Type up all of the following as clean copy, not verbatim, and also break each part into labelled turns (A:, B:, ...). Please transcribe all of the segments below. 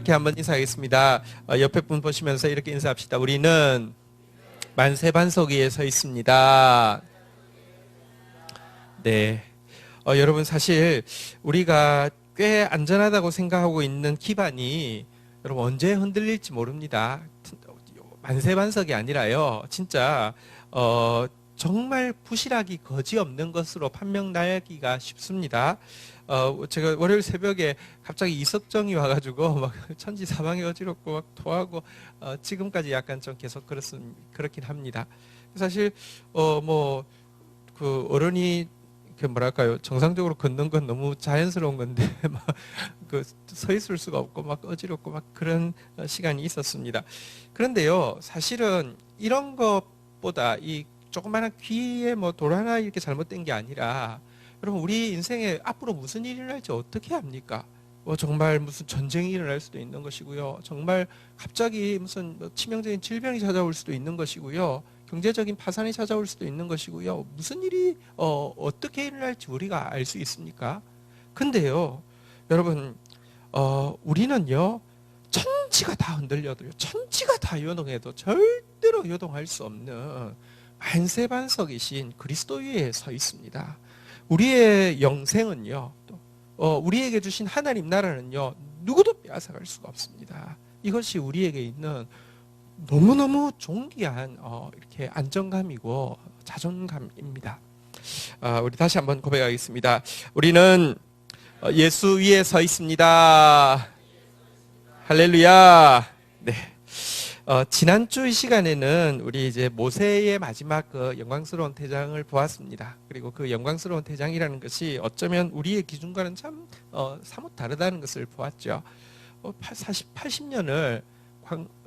A: 이렇게 한번 인사하겠습니다. 옆에 분 보시면서 이렇게 인사합시다. 우리는 만세반석 위에 서 있습니다. 네. 여러분 사실 우리가 꽤 안전하다고 생각하고 있는 기반이 여러분 언제 흔들릴지 모릅니다. 만세반석이 아니라요. 진짜 정말 부실하기 거지없는 것으로 판명나기가 쉽습니다. 제가 월요일 새벽에 갑자기 이석정이 와가지고 막 천지사방이 어지럽고 막 토하고 지금까지 약간 좀 계속 그렇긴 합니다. 사실 그 어른이 뭐랄까요, 정상적으로 걷는 건 너무 자연스러운 건데 막 그 서 있을 수가 없고 막 어지럽고 막 그런 시간이 있었습니다. 그런데요, 사실은 이런 것보다 이 조그마한 귀에 뭐 돌 하나 이렇게 잘못된 게 아니라, 여러분 우리 인생에 앞으로 무슨 일이 일어날지 어떻게 합니까? 정말 무슨 전쟁이 일어날 수도 있는 것이고요. 정말 갑자기 무슨 치명적인 질병이 찾아올 수도 있는 것이고요. 경제적인 파산이 찾아올 수도 있는 것이고요. 무슨 일이 어떻게 일어날지 우리가 알 수 있습니까? 근데요, 여러분 우리는요, 천지가 다 흔들려도요, 천지가 다 요동해도 절대로 요동할 수 없는 만세반석이신 그리스도 위에 서 있습니다. 우리의 영생은요, 우리에게 주신 하나님 나라는요, 누구도 빼앗아갈 수가 없습니다. 이것이 우리에게 있는 너무너무 존귀한 이렇게 안정감이고 자존감입니다. 우리 다시 한번 고백하겠습니다. 우리는 예수 위에 서 있습니다. 할렐루야. 네. 지난주 이 시간에는 우리 이제 모세의 마지막 그 영광스러운 퇴장을 보았습니다. 그리고 그 영광스러운 퇴장이라는 것이 어쩌면 우리의 기준과는 참 사뭇 다르다는 것을 보았죠. 80년을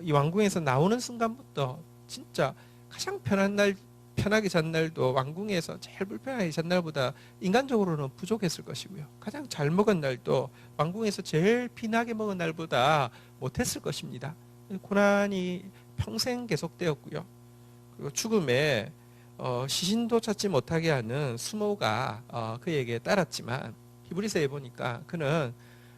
A: 이 왕궁에서 나오는 순간부터 진짜 가장 편하게 잔 날도 왕궁에서 제일 불편하게 잔 날보다 인간적으로는 부족했을 것이고요. 가장 잘 먹은 날도 왕궁에서 제일 피나게 먹은 날보다 못했을 것입니다. 고난이 평생 계속되었고요. 그리고 죽음에 시신도 찾지 못하게 하는 수모가 그에게 따랐지만, 히브리서에 보니까 그는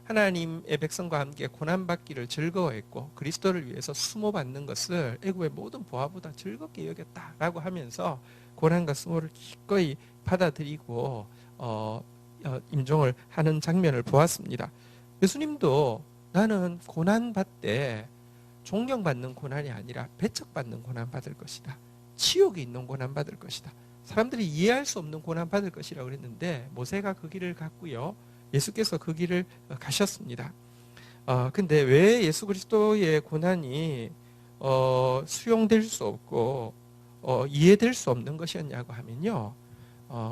A: 하나님의 백성과 함께 고난받기를 즐거워했고 그리스도를 위해서 수모받는 것을 애굽의 모든 보화보다 즐겁게 여겼다라고 하면서 고난과 수모를 기꺼이 받아들이고 임종을 하는 장면을 보았습니다. 예수님도 나는 고난받되 존경받는 고난이 아니라 배척받는 고난 받을 것이다, 치욕이 있는 고난 받을 것이다, 사람들이 이해할 수 없는 고난 받을 것이라고 그랬는데, 모세가 그 길을 갔고요, 예수께서 그 길을 가셨습니다. 근데 왜 예수 그리스도의 고난이 수용될 수 없고 이해될 수 없는 것이었냐고 하면요,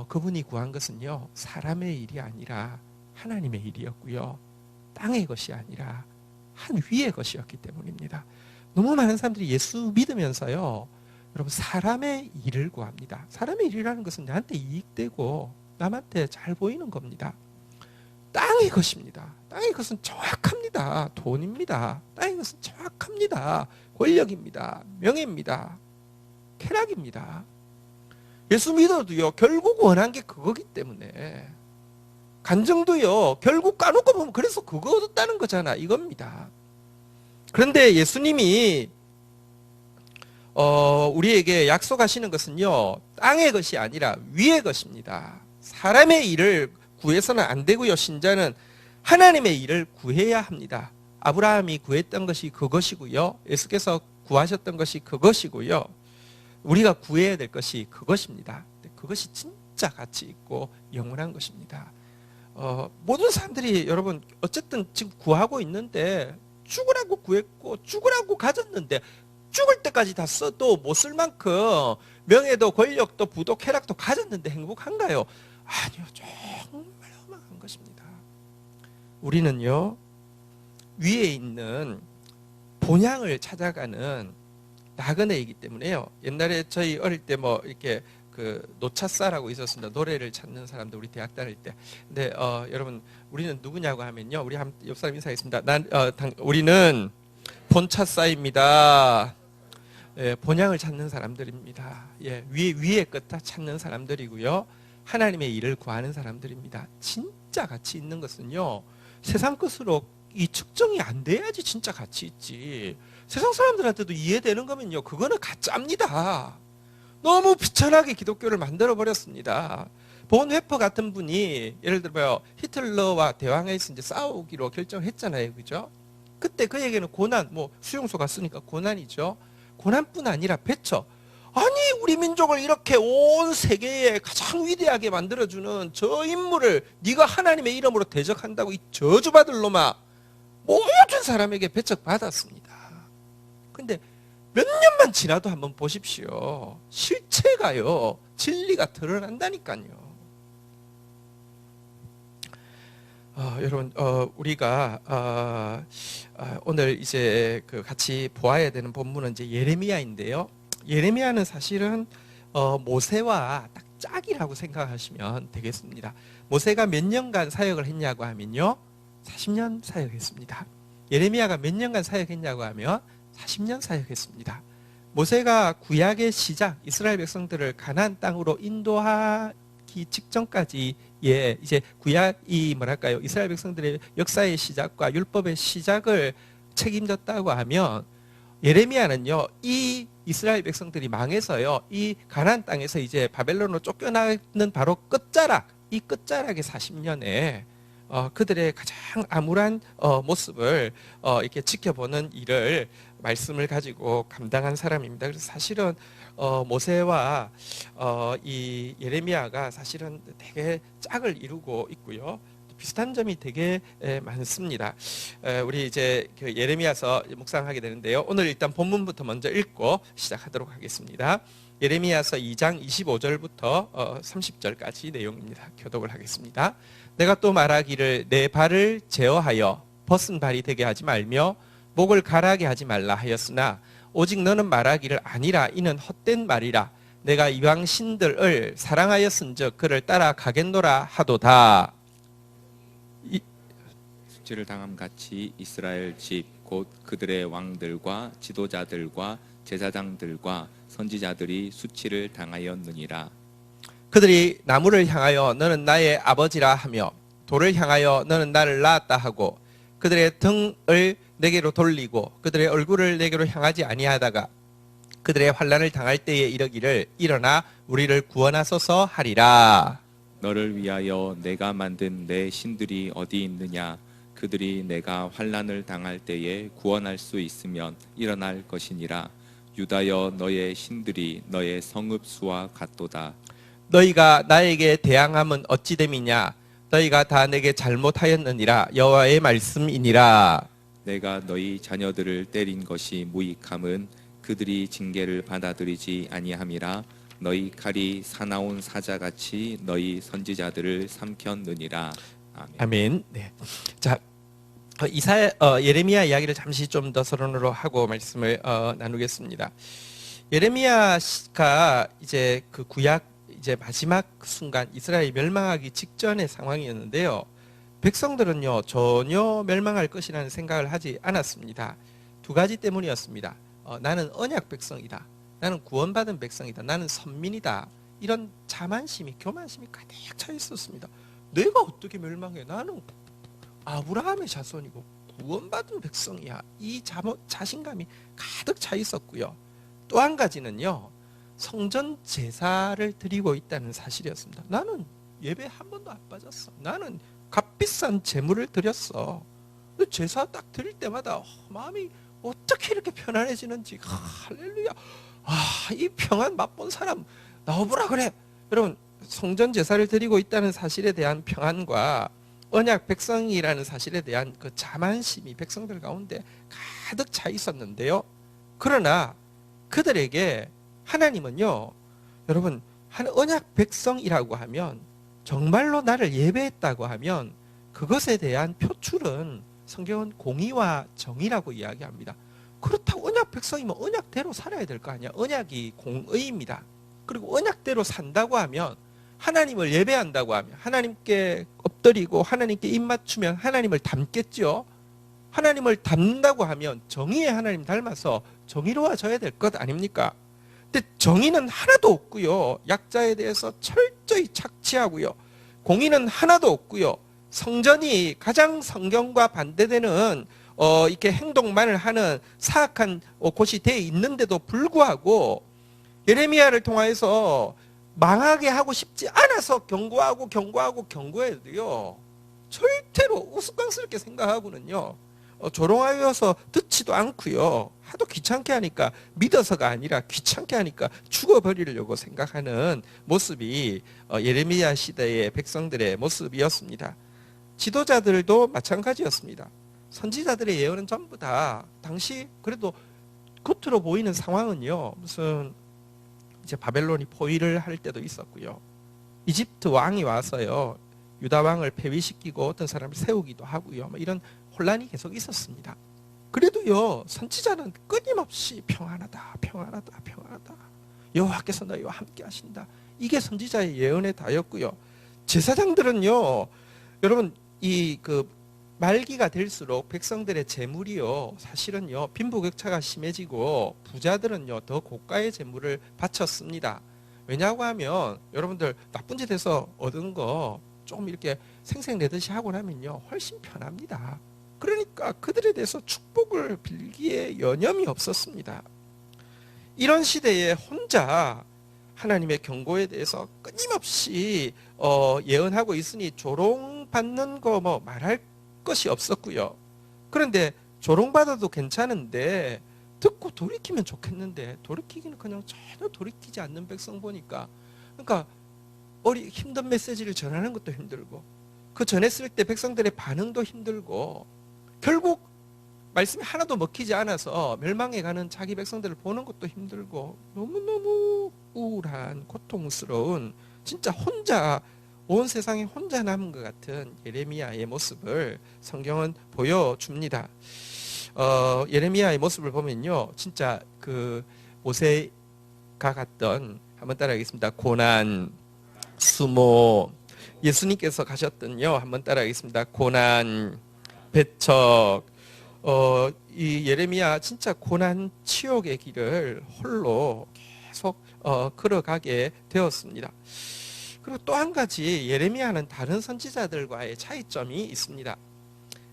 A: 그분이 구한 것은요, 사람의 일이 아니라 하나님의 일이었고요, 땅의 것이 아니라 한 위의 것이었기 때문입니다. 너무 많은 사람들이 예수 믿으면서요, 여러분 사람의 일을 구합니다. 사람의 일이라는 것은 나한테 이익되고 남한테 잘 보이는 겁니다. 땅의 것입니다. 땅의 것은 정확합니다. 돈입니다. 땅의 것은 정확합니다. 권력입니다. 명예입니다. 쾌락입니다. 예수 믿어도요, 결국 원한 게 그거기 때문에, 간증도요, 결국 까놓고 보면 그래서 그거 얻었다는 거잖아, 이겁니다. 그런데 예수님이 우리에게 약속하시는 것은요, 땅의 것이 아니라 위의 것입니다. 사람의 일을 구해서는 안 되고요, 신자는 하나님의 일을 구해야 합니다. 아브라함이 구했던 것이 그것이고요, 예수께서 구하셨던 것이 그것이고요, 우리가 구해야 될 것이 그것입니다. 그것이 진짜 가치 있고 영원한 것입니다. 모든 사람들이 여러분 어쨌든 지금 구하고 있는데, 죽으라고 구했고 죽으라고 가졌는데 죽을 때까지 다 써도 못 쓸 만큼 명예도 권력도 부도 쾌락도 가졌는데 행복한가요? 아니요, 정말 험한 것입니다. 우리는요, 위에 있는 본향을 찾아가는 나그네이기 때문에요. 옛날에 저희 어릴 때 뭐 이렇게 그 노차사라고 있었습니다. 노래를 찾는 사람들, 우리 대학 다닐 때. 근데 여러분 우리는 누구냐고 하면요, 우리 옆 사람 인사하겠습니다. 우리는 본차사입니다. 예, 본향을 찾는 사람들입니다. 예, 위에 끝 다 찾는 사람들이고요, 하나님의 일을 구하는 사람들입니다. 진짜 가치 있는 것은요, 세상 것으로 이 측정이 안 돼야지 진짜 가치 있지. 세상 사람들한테도 이해되는 거면요, 그거는 가짜입니다. 너무 비천하게 기독교를 만들어 버렸습니다. 본회퍼 같은 분이 예를 들어요, 히틀러와 대항해서 이제 싸우기로 결정했잖아요, 그죠? 그때 그에게는 고난, 뭐 수용소 갔으니까 고난이죠. 고난뿐 아니라 배척. 아니, 우리 민족을 이렇게 온 세계에 가장 위대하게 만들어주는 저 인물을 네가 하나님의 이름으로 대적한다고, 이 저주받을 놈아. 모든 사람에게 배척받았습니다. 근데 몇 년만 지나도 한번 보십시오. 실체가요, 진리가 드러난다니까요. 여러분, 우리가 오늘 이제 그 같이 보아야 되는 본문은 이제 예레미야인데요. 예레미야는 사실은 모세와 딱 짝이라고 생각하시면 되겠습니다. 모세가 몇 년간 사역을 했냐고 하면요, 40년 사역했습니다. 예레미야가 몇 년간 사역했냐고 하면 40년 사역했습니다. 모세가 구약의 시작, 이스라엘 백성들을 가나안 땅으로 인도하기 직전까지, 예, 이제 구약이 뭐랄까요, 이스라엘 백성들의 역사의 시작과 율법의 시작을 책임졌다고 하면, 예레미야는요, 이 이스라엘 백성들이 망해서요, 이 가나안 땅에서 이제 바벨론으로 쫓겨나는 바로 끝자락, 이 끝자락의 40년에 그들의 가장 암울한 모습을 이렇게 지켜보는 일을, 말씀을 가지고 감당한 사람입니다. 그래서 사실은 모세와 이 예레미야가 사실은 되게 짝을 이루고 있고요. 비슷한 점이 되게 많습니다. 우리 이제 그 예레미야서 묵상하게 되는데요. 오늘 일단 본문부터 먼저 읽고 시작하도록 하겠습니다. 예레미야서 2장 25절부터 30절까지 내용입니다. 교독을 하겠습니다. 내가 또 말하기를 내 발을 제어하여 벗은 발이 되게 하지 말며 목을 가라하게 하지 말라 하였으나 오직 너는 말하기를 아니라 이는 헛된 말이라. 내가 이방 신들을 사랑하였은즉 그를 따라가겠노라 하도다.
B: 수치를 당함 같이 이스라엘 집 곧 그들의 왕들과 지도자들과 제사장들과 선지자들이 수치를 당하였느니라.
A: 그들이 나무를 향하여 너는 나의 아버지라 하며 돌을 향하여 너는 나를 낳았다 하고 그들의 등을 내게로 돌리고 그들의 얼굴을 내게로 향하지 아니하다가 그들의 환난을 당할 때에 이르기를 일어나 우리를 구원하소서 하리라.
B: 너를 위하여 내가 만든 내 신들이 어디 있느냐? 그들이 내가 환난을 당할 때에 구원할 수 있으면 일어날 것이니라. 유다여 너의 신들이 너의 성읍수와 같도다.
A: 너희가 나에게 대항함은 어찌 됨이냐? 너희가 다 내게 잘못하였느니라. 여호와의 말씀이니라.
B: 내가 너희 자녀들을 때린 것이 무익함은 그들이 징계를 받아들이지 아니함이라. 너희 칼이 사나운 사자같이 너희 선지자들을 삼켰느니라. 아멘.
A: 아멘. 네. 자, 예레미야 이야기를 잠시 좀 더 서론으로 하고 말씀을 나누겠습니다. 예레미야가 이제 그 구약 이제 마지막 순간 이스라엘이 멸망하기 직전의 상황이었는데요. 백성들은요 전혀 멸망할 것이라는 생각을 하지 않았습니다. 두 가지 때문이었습니다. 나는 언약 백성이다. 나는 구원받은 백성이다. 나는 선민이다. 이런 자만심이, 교만심이 가득 차 있었습니다. 내가 어떻게 멸망해? 나는 아브라함의 자손이고 구원받은 백성이야. 이 자신감이 가득 차 있었고요. 또 한 가지는요, 성전 제사를 드리고 있다는 사실이었습니다. 나는 예배 한 번도 안 빠졌어. 나는 값비싼 제물을 드렸어. 제사 딱 드릴 때마다 마음이 어떻게 이렇게 편안해지는지, 할렐루야. 이 평안 맛본 사람 나와보라 그래. 여러분, 성전 제사를 드리고 있다는 사실에 대한 평안과 언약 백성이라는 사실에 대한 그 자만심이 백성들 가운데 가득 차 있었는데요. 그러나 그들에게 하나님은요, 여러분, 언약 백성이라고 하면, 정말로 나를 예배했다고 하면 그것에 대한 표출은 성경은 공의와 정의라고 이야기합니다. 그렇다고 언약 백성이면 언약대로 살아야 될 거 아니야. 언약이 공의입니다. 그리고 언약대로 산다고 하면, 하나님을 예배한다고 하면, 하나님께 엎드리고 하나님께 입맞추면 하나님을 닮겠죠. 하나님을 닮는다고 하면 정의의 하나님 닮아서 정의로워져야 될 것 아닙니까? 근데 정의는 하나도 없고요. 약자에 대해서 철저히 착취하고요. 공의는 하나도 없고요. 성전이 가장 성경과 반대되는 이렇게 행동만을 하는 사악한 곳이 돼 있는데도 불구하고 예레미야를 통하여서 망하게 하고 싶지 않아서 경고해도요 절대로 우스꽝스럽게 생각하고는요 조롱하여서 듣지도 않고요 하도 귀찮게 하니까 믿어서가 아니라 귀찮게 하니까 죽어버리려고 생각하는 모습이 예레미야 시대의 백성들의 모습이었습니다. 지도자들도 마찬가지였습니다. 선지자들의 예언은 전부 다 당시 그래도 겉으로 보이는 상황은요 무슨 이제 바벨론이 포위를 할 때도 있었고요. 이집트 왕이 와서요 유다 왕을 폐위시키고 어떤 사람을 세우기도 하고요. 뭐 이런 혼란이 계속 있었습니다. 그래도요 선지자는 끊임없이 평안하다, 평안하다, 평안하다. 여호와께서 너희와 함께 하신다. 이게 선지자의 예언의 다였고요. 제사장들은요, 여러분 이 말기가 될수록 백성들의 재물이요 사실은요 빈부격차가 심해지고 부자들은요 더 고가의 재물을 바쳤습니다. 왜냐고 하면 여러분들 나쁜 짓에서 얻은 거 조금 이렇게 생색내듯이 하고 나면요 훨씬 편합니다. 그러니까 그들에 대해서 축복을 빌기에 여념이 없었습니다. 이런 시대에 혼자 하나님의 경고에 대해서 끊임없이 예언하고 있으니 조롱받는 거 뭐 말할 것이 없었고요. 그런데 조롱받아도 괜찮은데 듣고 돌이키면 좋겠는데 돌이키기는 그냥 전혀 돌이키지 않는 백성 보니까 그러니까 힘든 메시지를 전하는 것도 힘들고 그 전했을 때 백성들의 반응도 힘들고 결국 말씀이 하나도 먹히지 않아서 멸망해가는 자기 백성들을 보는 것도 힘들고 너무너무 우울한 고통스러운 진짜 혼자 온 세상에 혼자 남은 것 같은 예레미야의 모습을 성경은 보여줍니다. 예레미야의 모습을 보면요 진짜 모세가 갔던 한번 따라하겠습니다. 고난, 수모, 예수님께서 가셨던요 한번 따라하겠습니다. 고난, 배척, 이 예레미야 진짜 고난 치욕의 길을 홀로 계속 걸어가게 되었습니다. 그리고 또 한 가지 예레미야는 다른 선지자들과의 차이점이 있습니다.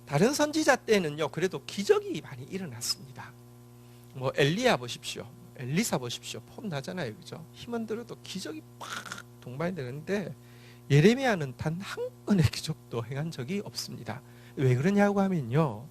A: 다른 선지자 때는요 그래도 기적이 많이 일어났습니다. 뭐 엘리야 보십시오, 엘리사 보십시오, 폼 나잖아요, 그죠? 힘은 들어도 기적이 팍 동반되는데 예레미야는 단 한 건의 기적도 행한 적이 없습니다. 왜 그러냐고 하면요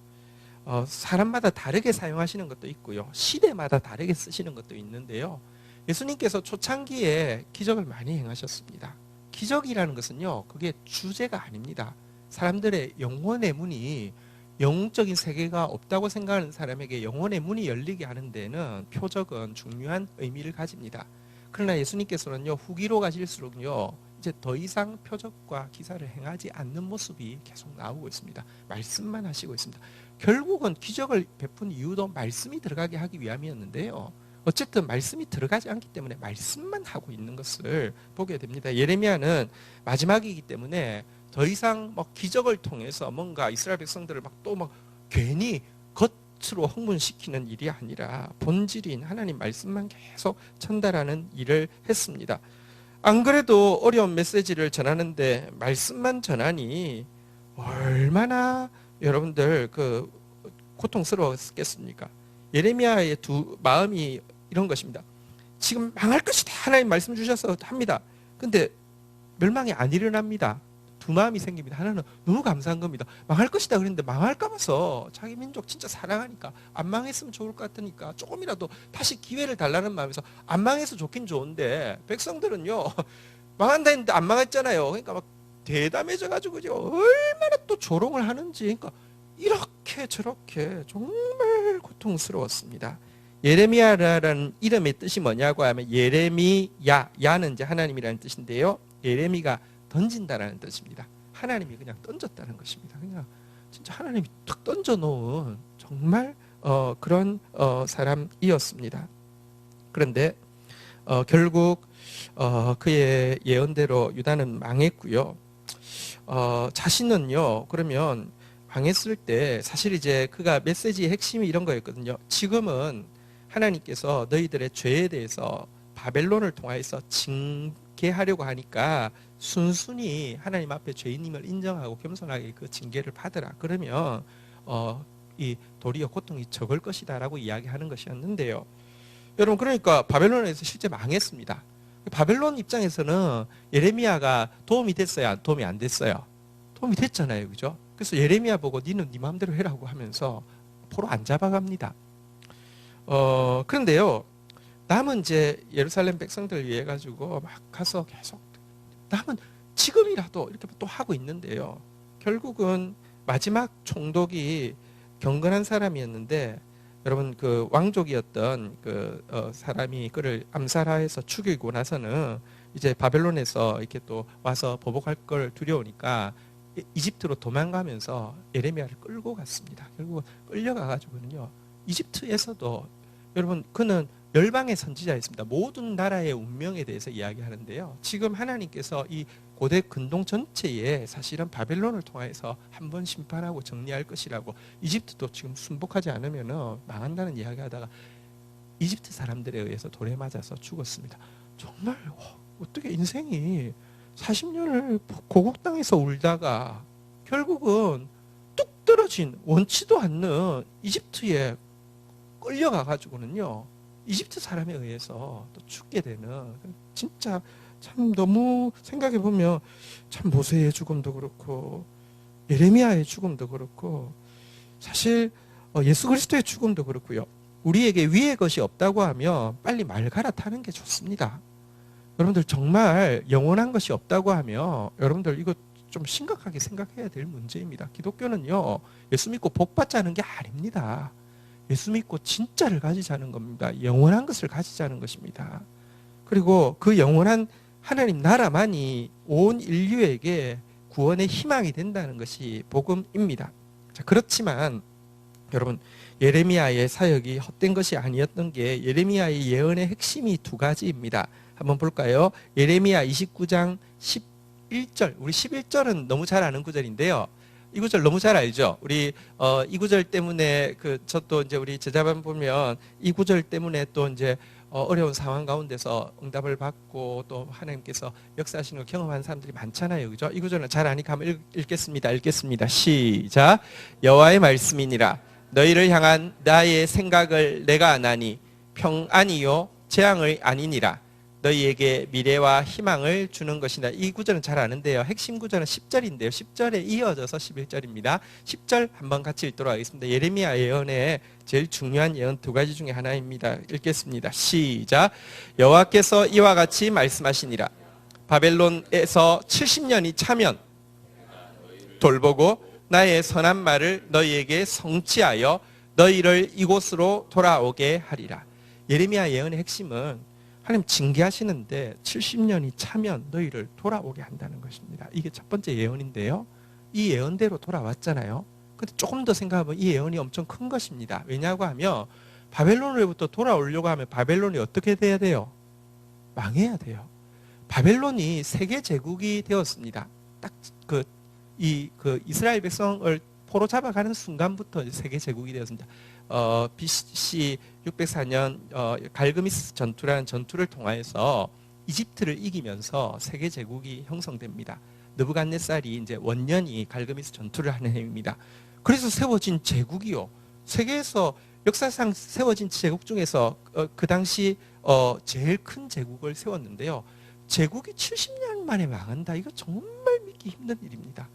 A: 사람마다 다르게 사용하시는 것도 있고요 시대마다 다르게 쓰시는 것도 있는데요 예수님께서 초창기에 기적을 많이 행하셨습니다. 기적이라는 것은요 그게 주제가 아닙니다. 사람들의 영혼의 문이 영적인 세계가 없다고 생각하는 사람에게 영혼의 문이 열리게 하는 데는 표적은 중요한 의미를 가집니다. 그러나 예수님께서는요 후기로 가실수록요 이제 더 이상 표적과 기사를 행하지 않는 모습이 계속 나오고 있습니다. 말씀만 하시고 있습니다. 결국은 기적을 베푼 이유도 말씀이 들어가게 하기 위함이었는데요. 어쨌든 말씀이 들어가지 않기 때문에 말씀만 하고 있는 것을 보게 됩니다. 예레미야는 마지막이기 때문에 더 이상 기적을 통해서 뭔가 이스라엘 백성들을 괜히 겉으로 흥분시키는 일이 아니라 본질인 하나님 말씀만 계속 전달하는 일을 했습니다. 안 그래도 어려운 메시지를 전하는데 말씀만 전하니 얼마나 여러분들 고통스러웠겠습니까? 예레미야의 마음이 이런 것입니다. 지금 망할 것이다 하나님 말씀 주셔서 합니다. 근데 멸망이 안 일어납니다. 두 마음이 생깁니다. 하나는 너무 감사한 겁니다. 망할 것이다 그랬는데 망할까 봐서 자기 민족 진짜 사랑하니까 안 망했으면 좋을 것 같으니까 조금이라도 다시 기회를 달라는 마음에서 안 망해서 좋긴 좋은데 백성들은요 망한다 했는데 안 망했잖아요. 그러니까 대담해져 가지고 얼마나 또 조롱을 하는지 그러니까 이렇게 저렇게 정말 고통스러웠습니다. 예레미야라는 이름의 뜻이 뭐냐고 하면 예레미야, 야는 이제 하나님이라는 뜻인데요. 예레미가 던진다라는 뜻입니다. 하나님이 그냥 던졌다는 것입니다. 그냥 진짜 하나님이 툭 던져놓은 정말 그런 사람이었습니다. 그런데 결국 그의 예언대로 유다는 망했고요. 자신은요 그러면 망했을 때 사실 이제 그가 메시지의 핵심이 이런 거였거든요. 지금은 하나님께서 너희들의 죄에 대해서 바벨론을 통하여서 좋게 하려고 하니까 순순히 하나님 앞에 죄인임을 인정하고 겸손하게 그 징계를 받으라. 그러면 이 도리어 고통이 적을 것이다라고 이야기하는 것이었는데요. 여러분, 그러니까 바벨론에서 실제 망했습니다. 바벨론 입장에서는 예레미야가 도움이 됐어요, 도움이 안 됐어요? 도움이 됐잖아요, 그죠? 그래서 예레미야 보고 니는 네 마음대로 해라고 하면서 포로 안 잡아갑니다. 그런데요, 남은 이제 예루살렘 백성들 위해 가지고 막 가서 계속 남은 지금이라도 이렇게 또 하고 있는데요. 결국은 마지막 총독이 경건한 사람이었는데, 여러분 그 왕족이었던 그 사람이 그를 암살해서 죽이고 나서는 이제 바벨론에서 이렇게 또 와서 보복할 걸 두려우니까 이집트로 도망가면서 예레미야를 끌고 갔습니다. 결국 끌려가 가지고는요, 이집트에서도 여러분 그는 열방의 선지자였습니다. 모든 나라의 운명에 대해서 이야기하는데요. 지금 하나님께서 이 고대 근동 전체에 사실은 바벨론을 통해서 한번 심판하고 정리할 것이라고, 이집트도 지금 순복하지 않으면 망한다는 이야기하다가 이집트 사람들에 의해서 돌에 맞아서 죽었습니다. 정말 어떻게 인생이 40년을 고국 땅에서 울다가 결국은 뚝 떨어진 원치도 않는 이집트에 끌려가 가지고는요, 이집트 사람에 의해서 또 죽게 되는, 진짜 참 너무 생각해 보면 참 모세의 죽음도 그렇고 예레미야의 죽음도 그렇고 사실 예수 그리스도의 죽음도 그렇고요. 우리에게 위의 것이 없다고 하면 빨리 말 갈아타는 게 좋습니다. 여러분들 정말 영원한 것이 없다고 하면 여러분들 이거 좀 심각하게 생각해야 될 문제입니다. 기독교는요, 예수 믿고 복 받자는 게 아닙니다. 예수 믿고 진짜를 가지자는 겁니다. 영원한 것을 가지자는 것입니다. 그리고 그 영원한 하나님 나라만이 온 인류에게 구원의 희망이 된다는 것이 복음입니다. 자, 그렇지만 여러분, 예레미야의 사역이 헛된 것이 아니었던 게 예레미야의 예언의 핵심이 두 가지입니다. 한번 볼까요? 예레미야 29장 11절. 우리 11절은 너무 잘 아는 구절인데요. 이 구절 너무 잘 알죠? 우리 이 구절 때문에 저도 이제 우리 제자반 보면 이 구절 때문에 또 이제 어려운 상황 가운데서 응답을 받고 또 하나님께서 역사하시는 걸 경험한 사람들이 많잖아요, 그죠? 이 구절은 잘 아니까 한번 읽겠습니다. 시작. 여호와의 말씀이니라. 너희를 향한 나의 생각을 내가 아나니 평안이요 재앙의 아니니라. 너희에게 미래와 희망을 주는 것이다. 이 구절은 잘 아는데요. 핵심 구절은 10절인데요. 10절에 이어져서 11절입니다. 10절 한번 같이 읽도록 하겠습니다. 예레미야 예언의 제일 중요한 예언 두 가지 중에 하나입니다. 읽겠습니다. 시작. 여호와께서 이와 같이 말씀하시니라. 바벨론에서 70년이 차면 돌보고 나의 선한 말을 너희에게 성취하여 너희를 이곳으로 돌아오게 하리라. 예레미야 예언의 핵심은 하나님 징계하시는데 70년이 차면 너희를 돌아오게 한다는 것입니다. 이게 첫 번째 예언인데요. 이 예언대로 돌아왔잖아요. 근데 조금 더 생각하면 이 예언이 엄청 큰 것입니다. 왜냐고 하면 바벨론으로부터 돌아오려고 하면 바벨론이 어떻게 돼야 돼요? 망해야 돼요. 바벨론이 세계 제국이 되었습니다. 딱 이스라엘 백성을 포로 잡아가는 순간부터 세계 제국이 되었습니다. BC 604년 갈그미스 전투라는 전투를 통하여서 이집트를 이기면서 세계 제국이 형성됩니다. 느부갓네살이 이제 원년이 갈그미스 전투를 하는 해입니다. 그래서 세워진 제국이요, 세계에서 역사상 세워진 제국 중에서 그 당시 제일 큰 제국을 세웠는데요. 제국이 70년 만에 망한다. 이거 정말 믿기 힘든 일입니다.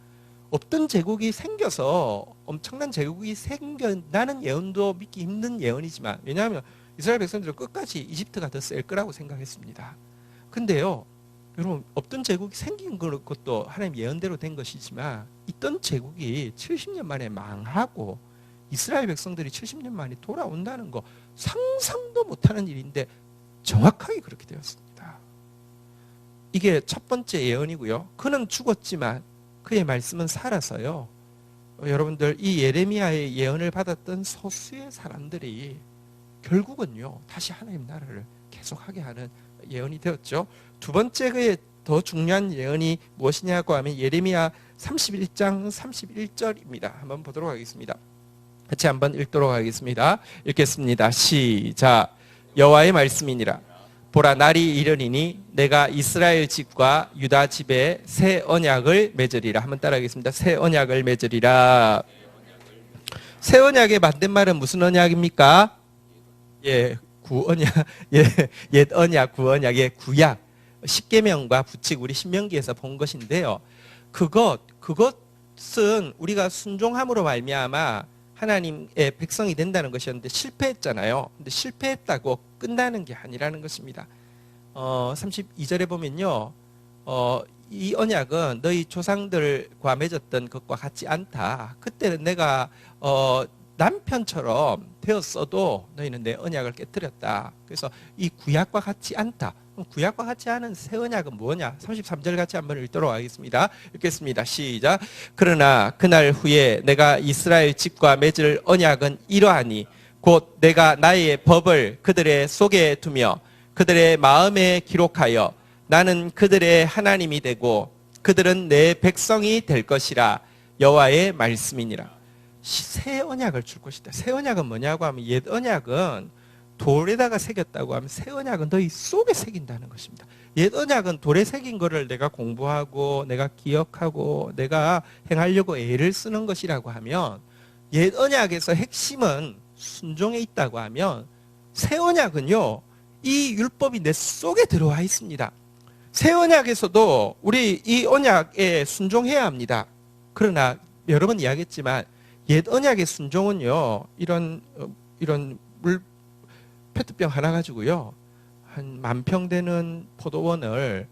A: 없던 제국이 생겨서 엄청난 제국이 생겨나는 예언도 믿기 힘든 예언이지만, 왜냐하면 이스라엘 백성들은 끝까지 이집트가 더 셀 거라고 생각했습니다. 근데요, 여러분, 없던 제국이 생긴 것도 하나님 예언대로 된 것이지만 있던 제국이 70년 만에 망하고 이스라엘 백성들이 70년 만에 돌아온다는 거 상상도 못하는 일인데 정확하게 그렇게 되었습니다. 이게 첫 번째 예언이고요. 그는 죽었지만 그의 말씀은 살아서요. 여러분들, 이 예레미야의 예언을 받았던 소수의 사람들이 결국은요, 다시 하나님 나라를 계속하게 하는 예언이 되었죠. 두 번째 그의 더 중요한 예언이 무엇이냐고 하면 예레미야 31장 31절입니다. 한번 보도록 하겠습니다. 같이 한번 읽도록 하겠습니다. 읽겠습니다. 시작. 여호와의 말씀이니라. 보라 날이 이르리니 내가 이스라엘 집과 유다 집에 새 언약을 맺으리라. 한번 따라하겠습니다. 새 언약을 맺으리라. 새 언약의 반대말은 무슨 언약입니까? 예, 구언약, 예, 옛 언약, 구언약의 구약, 십계명과 부칙, 우리 신명기에서 본 것인데요. 그것은 우리가 순종함으로 말미암아 하나님의 백성이 된다는 것이었는데 실패했잖아요. 근데 실패했다고 끝나는 게 아니라는 것입니다. 32절에 보면요, 이 언약은 너희 조상들과 맺었던 것과 같지 않다. 그때는 내가 남편처럼 되었어도 너희는 내 언약을 깨뜨렸다. 그래서 이 구약과 같지 않다. 그럼 구약과 같지 않은 새 언약은 뭐냐? 33절 같이 한번 읽도록 하겠습니다. 읽겠습니다. 시작. 그러나 그날 후에 내가 이스라엘 집과 맺을 언약은 이러하니 곧 내가 나의 법을 그들의 속에 두며 그들의 마음에 기록하여 나는 그들의 하나님이 되고 그들은 내 백성이 될 것이라. 여호와의 말씀이니라. 새 언약을 줄 것이다. 새 언약은 뭐냐고 하면 옛 언약은 돌에다가 새겼다고 하면 새 언약은 너희 속에 새긴다는 것입니다. 옛 언약은 돌에 새긴 거를 내가 공부하고 내가 기억하고 내가 행하려고 애를 쓰는 것이라고 하면, 옛 언약에서 핵심은 순종에 있다고 하면 새 언약은요, 이 율법이 내 속에 들어와 있습니다. 새 언약에서도 우리 이 언약에 순종해야 합니다. 그러나 여러 번 이야기했지만 옛 언약의 순종은요, 이런 물 페트병 하나 가지고요, 한 10,000평 되는 포도원을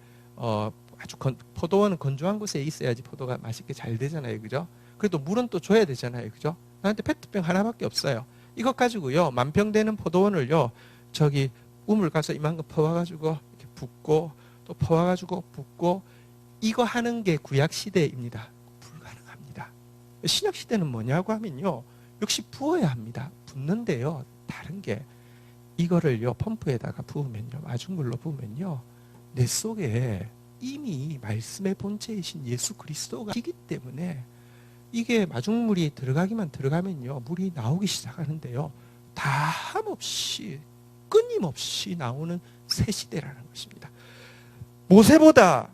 A: 포도원은 건조한 곳에 있어야지 포도가 맛있게 잘 되잖아요, 그죠? 그래도 물은 또 줘야 되잖아요, 그죠? 나한테 페트병 하나밖에 없어요. 이것 가지고요, 10,000평 되는 포도원을요, 저기 우물 가서 이만큼 퍼와가지고 이렇게 붓고 또 퍼와가지고 붓고, 이거 하는 게 구약 시대입니다. 불가능합니다. 신약 시대는 뭐냐고 하면요, 역시 부어야 합니다. 붓는데요, 다른 게 이거를요 펌프에다가 부으면요, 마중물로 부으면요, 내 속에 이미 말씀의 본체이신 예수 그리스도가 있기 때문에 이게 마중물이 들어가면요 물이 나오기 시작하는데요, 다함없이 끊임없이 나오는 새 시대라는 것입니다. 모세보다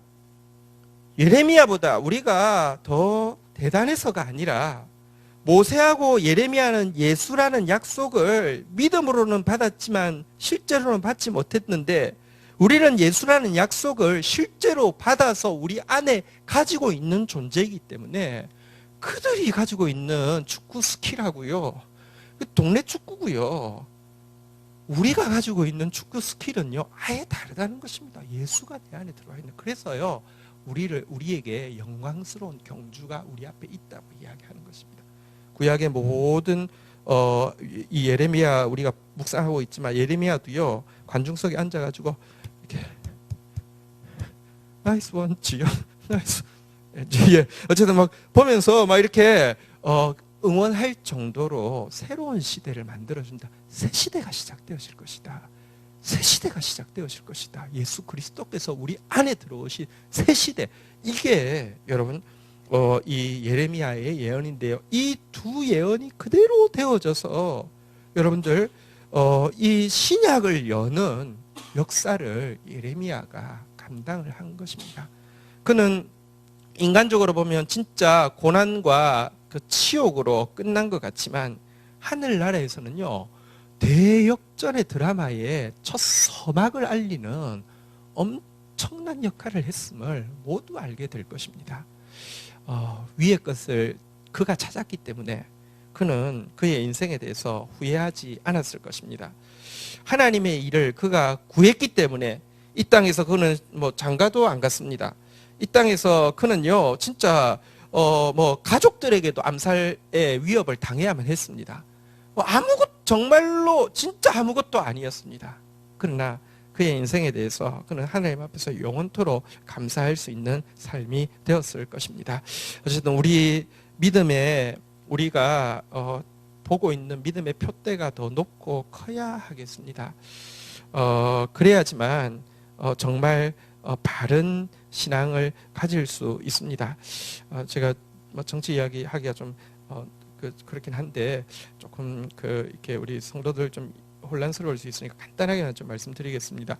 A: 예레미야보다 우리가 더 대단해서가 아니라, 모세하고 예레미야는 예수라는 약속을 믿음으로는 받았지만 실제로는 받지 못했는데, 우리는 예수라는 약속을 실제로 받아서 우리 안에 가지고 있는 존재이기 때문에 그들이 가지고 있는 축구 스킬하고요, 동네 축구고요, 우리가 가지고 있는 축구 스킬은요 아예 다르다는 것입니다. 예수가 내 안에 들어와 있는. 그래서요 우리에게 영광스러운 경주가 우리 앞에 있다고 이야기하는 것입니다. 구약의 모든 이 예레미야, 우리가 묵상하고 있지만 예레미야도요 관중석에 앉아가지고 이렇게 나이스 원 주여, 나이스, 예, 어쨌든 막 보면서 막 이렇게 응원할 정도로 새로운 시대를 만들어준다. 새 시대가 시작되어질 것이다. 새 시대가 시작되어질 것이다. 예수 그리스도께서 우리 안에 들어오신 새 시대. 이게 여러분 이 예레미야의 예언인데요. 이 두 예언이 그대로 되어져서 여러분들 이 신약을 여는 역사를 예레미야가 감당을 한 것입니다. 그는 인간적으로 보면 진짜 고난과 그 치욕으로 끝난 것 같지만, 하늘나라에서는요 대역전의 드라마의 첫 서막을 알리는 엄청난 역할을 했음을 모두 알게 될 것입니다. 위의 것을 그가 찾았기 때문에 그는 그의 인생에 대해서 후회하지 않았을 것입니다. 하나님의 일을 그가 구했기 때문에 이 땅에서 그는 장가도 안 갔습니다. 이 땅에서 그는요 진짜 가족들에게도 암살의 위협을 당해야만 했습니다. 정말로 진짜 아무것도 아니었습니다. 그러나 그의 인생에 대해서 그는 하나님 앞에서 영원토록 감사할 수 있는 삶이 되었을 것입니다. 어쨌든 우리 믿음에 우리가 보고 있는 믿음의 표대가 더 높고 커야 하겠습니다. 그래야지만 정말 바른 신앙을 가질 수 있습니다. 제가 정치 이야기 하기가 좀 그렇긴 한데, 조금 이렇게 우리 성도들 좀 혼란스러울 수 있으니까 간단하게만 좀 말씀드리겠습니다.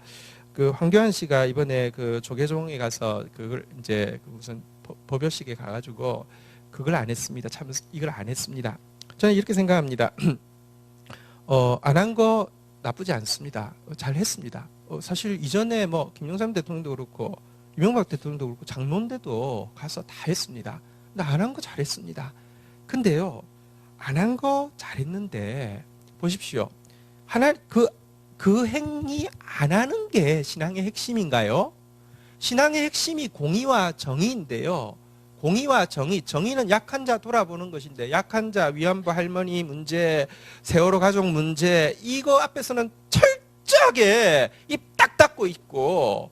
A: 그 황교안 씨가 이번에 그 조계종에 가서 그걸 이제 그 무슨 법요식에 가가지고 그걸 안 했습니다. 참 이걸 안 했습니다. 저는 이렇게 생각합니다. 안 한 거 나쁘지 않습니다. 잘 했습니다. 사실 이전에 뭐 김영삼 대통령도 그렇고 이명박 대통령도 그렇고 장로인데도 가서 다 했습니다. 근데 안 한 거 잘했습니다. 근데요, 안 한 거 잘했는데 보십시오. 그 행위 안 하는 게 신앙의 핵심인가요? 신앙의 핵심이 공의와 정의인데요. 공의와 정의, 정의는 약한 자 돌아보는 것인데 약한 자, 위안부 할머니 문제, 세월호 가족 문제 이거 앞에서는 철저하게 입 딱 닫고 있고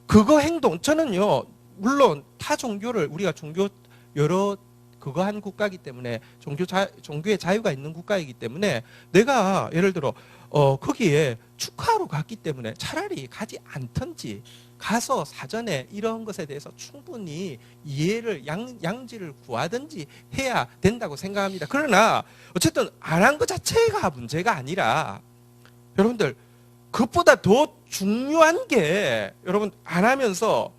A: 그거 행동 저는요 물론 타 종교를 우리가 종교 여러 그거 한 국가이기 때문에 종교의 자유가 있는 국가이기 때문에 내가 예를 들어 거기에 축하하러 갔기 때문에 차라리 가지 않던지 가서 사전에 이런 것에 대해서 충분히 이해를 양지를 구하든지 해야 된다고 생각합니다. 그러나 어쨌든 안 한 것 자체가 문제가 아니라 여러분들 그것보다 더 중요한 게 여러분 안 하면서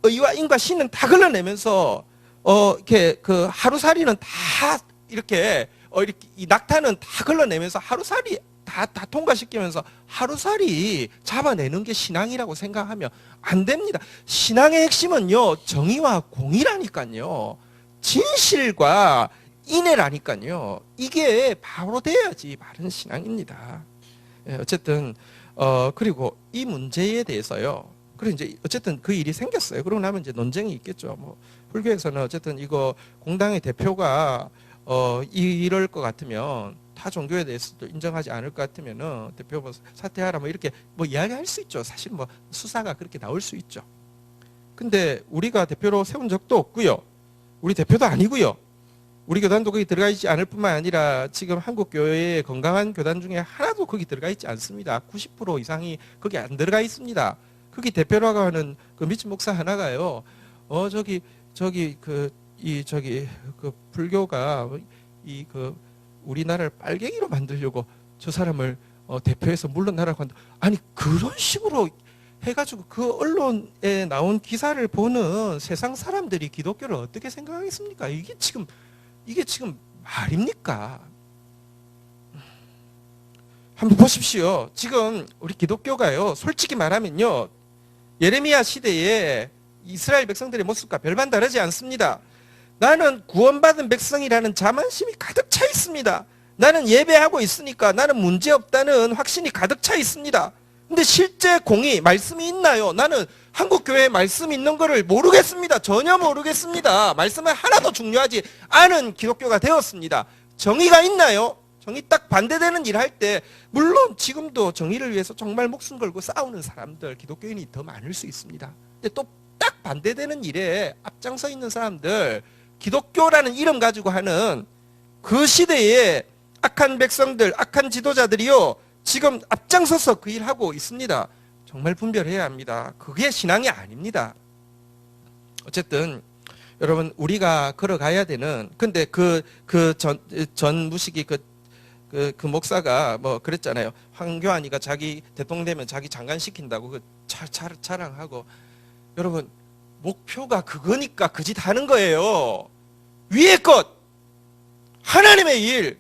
A: 의와 인과 신은 다 걸러내면서 이렇게 그 하루살이는 다 이렇게 이 낙타는 다 걸러내면서 하루살이 다 통과시키면서 하루살이 잡아내는 게 신앙이라고 생각하면 안 됩니다. 신앙의 핵심은요 정의와 공의라니까요. 진실과 인애라니까요. 이게 바로 돼야지 바른 신앙입니다. 어쨌든 그리고 이 문제에 대해서요. 그리고 이제 어쨌든 그 일이 생겼어요. 그러고 나면 이제 논쟁이 있겠죠. 뭐 불교에서는 어쨌든 이거 공당의 대표가 이럴 것 같으면 타 종교에 대해서도 인정하지 않을 것 같으면은 대표 뭐 사퇴하라 뭐 이렇게 뭐 이야기할 수 있죠. 사실 뭐 수사가 그렇게 나올 수 있죠. 근데 우리가 대표로 세운 적도 없고요. 우리 대표도 아니고요. 우리 교단도 거기 들어가 있지 않을 뿐만 아니라 지금 한국 교회의 건강한 교단 중에 하나도 거기 들어가 있지 않습니다. 90% 이상이 거기 안 들어가 있습니다. 거기 대표라고 하는 그 미친 목사 하나가요. 그 불교가 그 우리나라를 빨갱이로 만들려고 저 사람을 대표해서 물러나라고 한다. 아니 그런 식으로 해가지고 그 언론에 나온 기사를 보는 세상 사람들이 기독교를 어떻게 생각하겠습니까? 이게 지금 말입니까? 한번 보십시오. 지금 우리 기독교가요. 솔직히 말하면요. 예레미야 시대에 이스라엘 백성들의 모습과 별반 다르지 않습니다. 나는 구원받은 백성이라는 자만심이 가득 차 있습니다. 나는 예배하고 있으니까 나는 문제없다는 확신이 가득 차 있습니다. 근데 실제 공의, 말씀이 있나요? 나는 한국 교회에 말씀 있는 거를 모르겠습니다. 전혀 모르겠습니다. 말씀은 하나도 중요하지 않은 기독교가 되었습니다. 정의가 있나요? 정의 딱 반대되는 일 할 때 물론 지금도 정의를 위해서 정말 목숨 걸고 싸우는 사람들, 기독교인이 더 많을 수 있습니다. 근데 또 딱 반대되는 일에 앞장서 있는 사람들, 기독교라는 이름 가지고 하는 그 시대에 악한 백성들, 악한 지도자들이요 지금 앞장서서 그 일하고 있습니다. 정말 분별해야 합니다. 그게 신앙이 아닙니다. 어쨌든 여러분 우리가 걸어가야 되는 근데 전 무식이 그 목사가 뭐 그랬잖아요. 황교안이가 자기 대통령 되면 자기 장관 시킨다고 그 자랑하고 여러분 목표가 그거니까 그 짓 하는 거예요. 위의 것 하나님의 일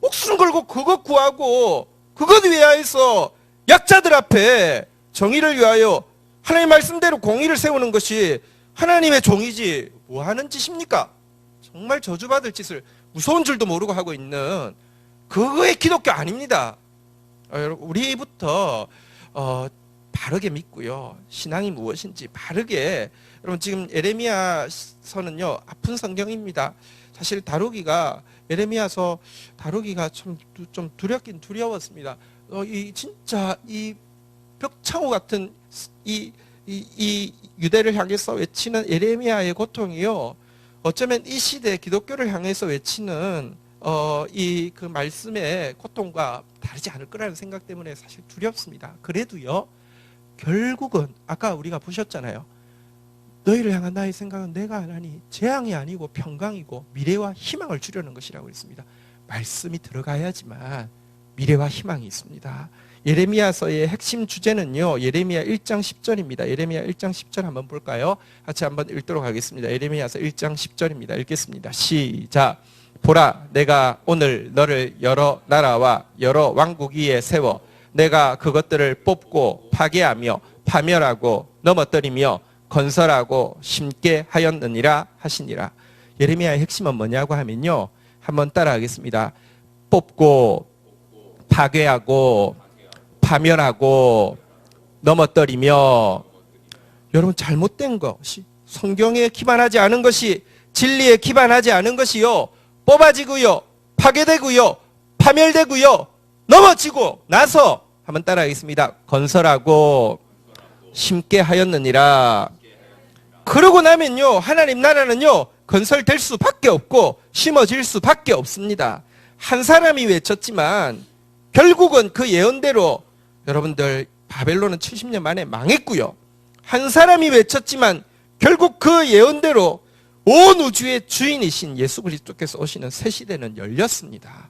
A: 목숨 걸고 그것 구하고 그것 위하여서 약자들 앞에 정의를 위하여 하나님 말씀대로 공의를 세우는 것이 하나님의 종이지 뭐 하는 짓입니까? 정말 저주받을 짓을 무서운 줄도 모르고 하고 있는 그거의 기독교 아닙니다. 여러분 우리부터 바르게 믿고요. 신앙이 무엇인지 바르게 여러분 지금 예레미야서는요 아픈 성경입니다. 사실 다루기가 예레미야서 다루기가 좀 두렵긴 두려웠습니다. 진짜 이 벽창호 같은 이 유대를 향해서 외치는 예레미야의 고통이요. 어쩌면 이 시대 기독교를 향해서 외치는 이 그 말씀의 고통과 다르지 않을 거라는 생각 때문에 사실 두렵습니다. 그래도요. 결국은 아까 우리가 보셨잖아요. 너희를 향한 나의 생각은 내가 하나니 재앙이 아니고 평강이고 미래와 희망을 주려는 것이라고 했습니다. 말씀이 들어가야지만 미래와 희망이 있습니다. 예레미야서의 핵심 주제는요, 예레미야 1장 10절입니다. 예레미야 1장 10절 한번 볼까요? 같이 한번 읽도록 하겠습니다. 예레미야서 1장 10절입니다. 읽겠습니다. 시작. 보라, 내가 오늘 너를 여러 나라와 여러 왕국 위에 세워 내가 그것들을 뽑고 파괴하며 파멸하고 넘어뜨리며 건설하고 심게 하였느니라 하시니라. 예레미야의 핵심은 뭐냐고 하면요, 한번 따라하겠습니다. 뽑고 파괴하고 파멸하고 넘어뜨리며, 여러분 잘못된 것이, 성경에 기반하지 않은 것이, 진리에 기반하지 않은 것이요, 뽑아지고요, 파괴되고요, 파멸되고요, 넘어지고 나서 한번 따라하겠습니다. 건설하고 심게 하였느니라. 그러고 나면요, 하나님 나라는요, 건설될 수밖에 없고 심어질 수밖에 없습니다. 한 사람이 외쳤지만 결국은 그 예언대로 여러분들 바벨론은 70년 만에 망했고요. 한 사람이 외쳤지만 결국 그 예언대로 온 우주의 주인이신 예수 그리스도께서 오시는 새 시대는 열렸습니다.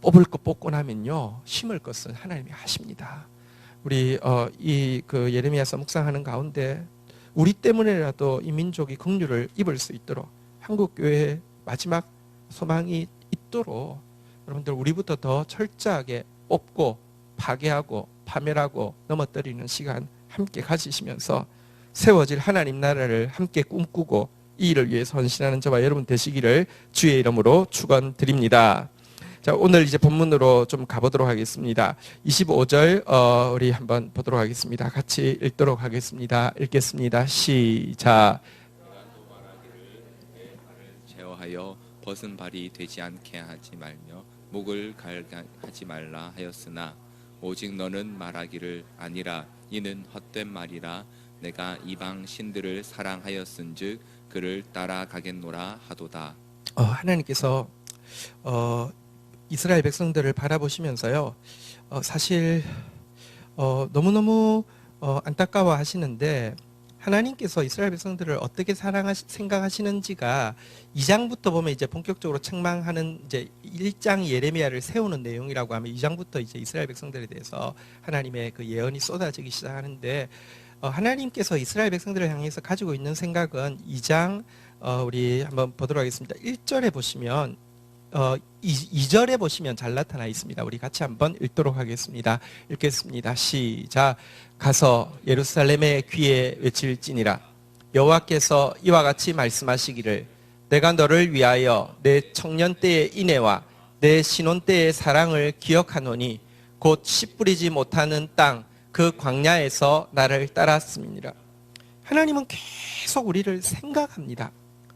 A: 뽑을 것 뽑고 나면요, 심을 것은 하나님이 하십니다. 우리 이 그 예레미야서 묵상하는 가운데 우리 때문에라도 이 민족이 긍휼을 입을 수 있도록, 한국 교회의 마지막 소망이 있도록 여러분들 우리부터 더 철저하게 뽑고 파괴하고 파멸하고 넘어뜨리는 시간 함께 가지시면서 세워질 하나님 나라를 함께 꿈꾸고 이 일을 위해서 헌신하는 저와 여러분 되시기를 주의 이름으로 축원드립니다. 자, 오늘 이제 본문으로 좀 가보도록 하겠습니다. 25절 우리 한번 보도록 하겠습니다. 같이 읽도록 하겠습니다. 읽겠습니다. 시작.
B: 제어하여 벗은 발이 되지 않게 하지 말며 목을 갈하지 말라 하였으나 오직 너는 말하기를 아니라 이는 헛된 말이라 내가 이방 신들을 사랑하였은즉 그를 따라가겠노라 하도다.
A: 하나님께서 이스라엘 백성들을 바라보시면서요, 사실 너무너무 안타까워 하시는데, 하나님께서 이스라엘 백성들을 어떻게 생각하시는지가 2장부터 보면 이제 본격적으로 책망하는 이제 1장 예레미야를 세우는 내용이라고 하면 2장부터 이제 이스라엘 백성들에 대해서 하나님의 그 예언이 쏟아지기 시작하는데, 하나님께서 이스라엘 백성들을 향해서 가지고 있는 생각은 2장 우리 한번 보도록 하겠습니다. 1절에 보시면 2절에 보시면 잘 나타나 있습니다. 우리 같이 한번 읽도록 하겠습니다. 읽겠습니다. 시작. 가서 예루살렘의 귀에 외칠지니라. 여호와께서 이와 같이 말씀하시기를 내가 너를 위하여 내 청년 때의 인애와 내 신혼 때의 사랑을 기억하노니 곧 씨 뿌리지 못하는 땅 그 광야에서 나를 따랐음이니라. 하나님은 계속 우리를 생각합니다.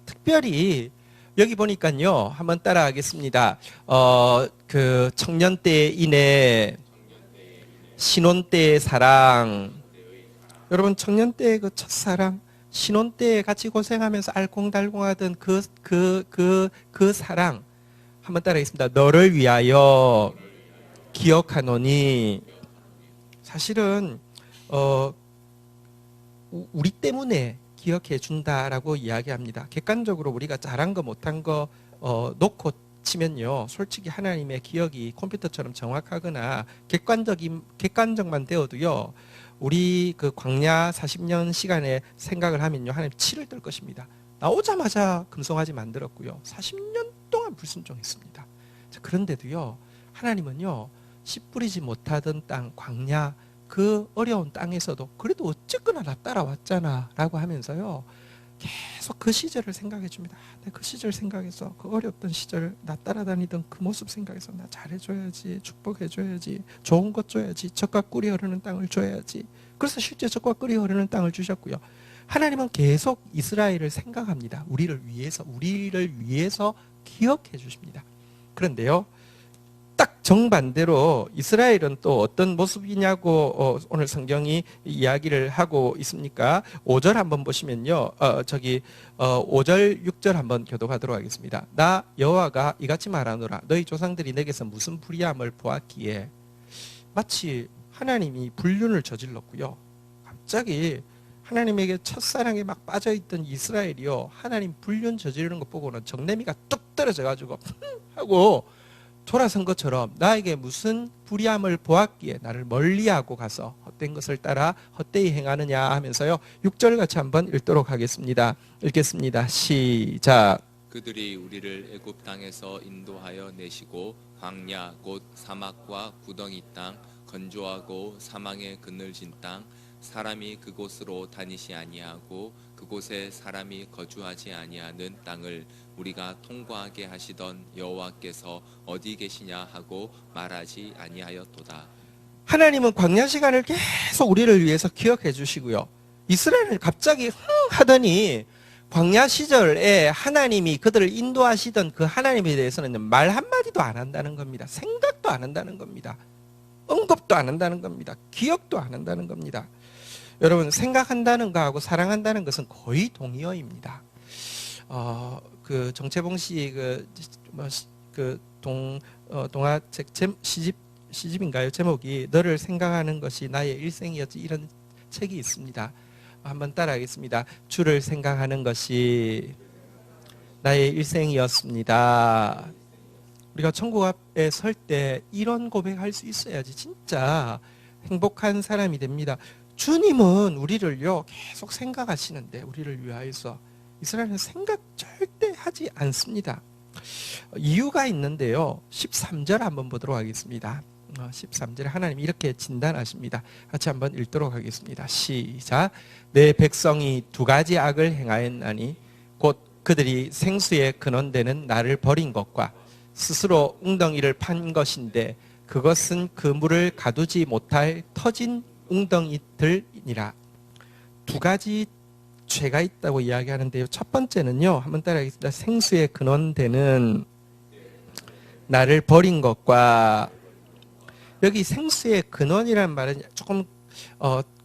A: 특별히 여기 보니까요, 한번 따라하겠습니다. 그 청년 때의 인애, 신혼 때의 사랑. 여러분, 청년 때의 그 첫사랑, 신혼 때에 같이 고생하면서 알콩달콩하던 그 사랑. 한번 따라하겠습니다. 너를 위하여 기억하노니. 사실은 우리 때문에 기억해 준다라고 이야기합니다. 객관적으로 우리가 잘한 거 못한 거 놓고 치면요, 솔직히 하나님의 기억이 컴퓨터처럼 정확하거나 객관적만 되어도요, 우리 그 광야 40년 시간에 생각을 하면요, 하나님 치를 뜰 것입니다. 나오자마자 금송아지 만들었고요, 40년 동안 불순종했습니다. 그런데도요, 하나님은요, 씨 뿌리지 못하던 땅 광야, 그 어려운 땅에서도 그래도 어쨌거나 나 따라왔잖아 라고 하면서요, 계속 그 시절을 생각해 줍니다. 그 시절 생각해서, 그 어렵던 시절 나 따라다니던 그 모습 생각해서 나 잘해줘야지, 축복해줘야지, 좋은 것 줘야지, 젖과 꿀이 흐르는 땅을 줘야지. 그래서 실제 젖과 꿀이 흐르는 땅을 주셨고요. 하나님은 계속 이스라엘을 생각합니다. 우리를 위해서 기억해 주십니다. 그런데요, 딱 정반대로 이스라엘은 또 어떤 모습이냐고 오늘 성경이 이야기를 하고 있습니까? 5절 한번 보시면요, 5절 6절 한번 교독하도록 하겠습니다. 나 여호와가 이같이 말하노라. 너희 조상들이 내게서 무슨 불의함을 보았기에. 마치 하나님이 불륜을 저질렀고요, 갑자기 하나님에게 첫사랑에 막 빠져있던 이스라엘이요, 하나님 불륜 저지르는 거 보고는 정내미가 뚝 떨어져 가지고 하고 돌아선 것처럼 나에게 무슨 불의함을 보았기에 나를 멀리하고 가서 헛된 것을 따라 헛되이 행하느냐 하면서요. 6절 같이 한번 읽도록 하겠습니다. 읽겠습니다. 시작.
B: 그들이 우리를 애굽 땅에서 인도하여 내시고 광야 곧 사막과 구덩이 땅 건조하고 사망의 그늘진 땅 사람이 그곳으로 다니지 아니하고 그곳에 사람이 거주하지 아니하는 땅을 우리가 통과하게 하시던 여호와께서 어디 계시냐 하고 말하지 아니하였도다.
A: 하나님은 광야 시간을 계속 우리를 위해서 기억해 주시고요. 이스라엘은 갑자기 하더니 광야 시절에 하나님이 그들을 인도하시던 그 하나님에 대해서는 말 한마디도 안 한다는 겁니다. 생각도 안 한다는 겁니다. 언급도 안 한다는 겁니다. 기억도 안 한다는 겁니다. 여러분, 생각한다는 거하고 사랑한다는 것은 거의 동의어입니다. 그 정채봉 씨 동화책 시집인가요? 제목이 너를 생각하는 것이 나의 일생이었지, 이런 책이 있습니다. 한번 따라하겠습니다. 주를 생각하는 것이 나의 일생이었습니다. 우리가 천국 앞에 설 때 이런 고백할 수 있어야지 진짜 행복한 사람이 됩니다. 주님은 우리를요 계속 생각하시는데, 우리를 위하여서 이스라엘은 생각 절대 하지 않습니다. 이유가 있는데요. 13절 한번 보도록 하겠습니다. 13절에 하나님이 이렇게 진단하십니다. 같이 한번 읽도록 하겠습니다. 시작. 내 백성이 두 가지 악을 행하였나니 곧 그들이 생수의 근원되는 나를 버린 것과 스스로 웅덩이를 판 것인데 그것은 그 물을 가두지 못할 터진 웅덩이들이니라. 두 가지 죄가 있다고 이야기하는데요. 첫 번째는요, 한번 따라하겠습니다. 생수의 근원되는 나를 버린 것과, 여기 생수의 근원이라는 말은 조금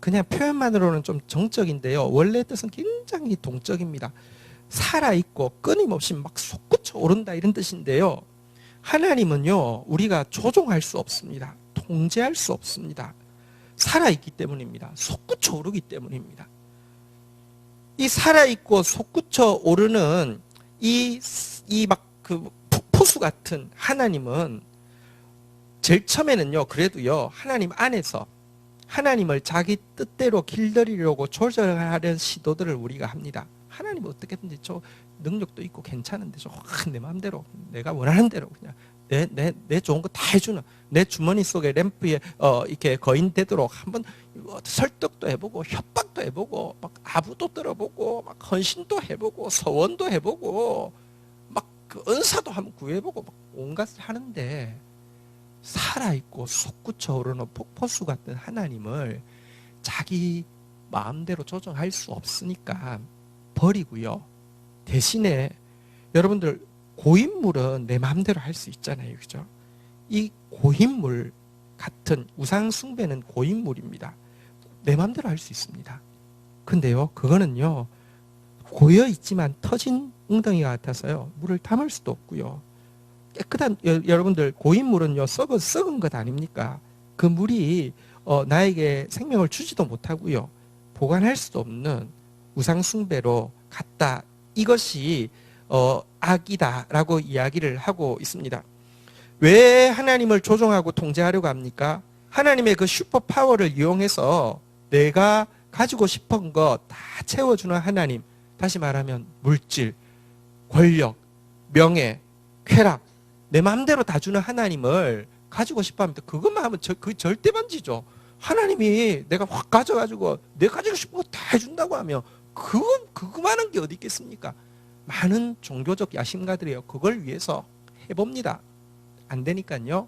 A: 그냥 표현만으로는 좀 정적인데요. 원래 뜻은 굉장히 동적입니다. 살아있고 끊임없이 막 솟구쳐 오른다, 이런 뜻인데요. 하나님은요, 우리가 조종할 수 없습니다. 통제할 수 없습니다. 살아있기 때문입니다. 솟구쳐 오르기 때문입니다. 이 살아있고 솟구쳐 오르는 이 막 그 폭포수 같은 하나님은 제일 처음에는요, 그래도요, 하나님 안에서 하나님을 자기 뜻대로 길들이려고 조절하려는 시도들을 우리가 합니다. 하나님은 어떻게든지 저 능력도 있고 괜찮은데 내 마음대로 내가 원하는 대로 그냥 내 좋은 거 다 해주는, 내 주머니 속에 램프에 이렇게 거인되도록 한번 설득도 해보고 협박도 해보고 막 아부도 들어보고 막 헌신도 해보고 서원도 해보고 막 그 은사도 한번 구해보고 막 온갖 하는데, 살아있고 솟구쳐 오르는 폭포수 같은 하나님을 자기 마음대로 조정할 수 없으니까 버리고요. 대신에 여러분들, 고인물은 내 마음대로 할 수 있잖아요. 그죠? 이 고인물 같은 우상 숭배는 고인물입니다. 내 마음대로 할 수 있습니다. 근데요, 그거는요, 고여 있지만 터진 웅덩이 같아서요, 물을 담을 수도 없고요. 깨끗한, 여러분들, 고인물은요, 썩은 것 아닙니까? 그 물이 나에게 생명을 주지도 못하고요, 보관할 수도 없는 우상 숭배로 갔다. 이것이 악이다라고 이야기를 하고 있습니다. 왜 하나님을 조종하고 통제하려고 합니까? 하나님의 그 슈퍼 파워를 이용해서 내가 가지고 싶은 거 다 채워주는 하나님, 다시 말하면 물질, 권력, 명예, 쾌락, 내 마음대로 다 주는 하나님을 가지고 싶어 합니다. 그것만 하면 그 절대 반지죠. 하나님이 내가 확 가져가지고 내가 가지고 싶은 거 다 해준다고 하면 그거만한 게 어디 있겠습니까? 많은 종교적 야심가들이요, 그걸 위해서 해봅니다. 안 되니까요,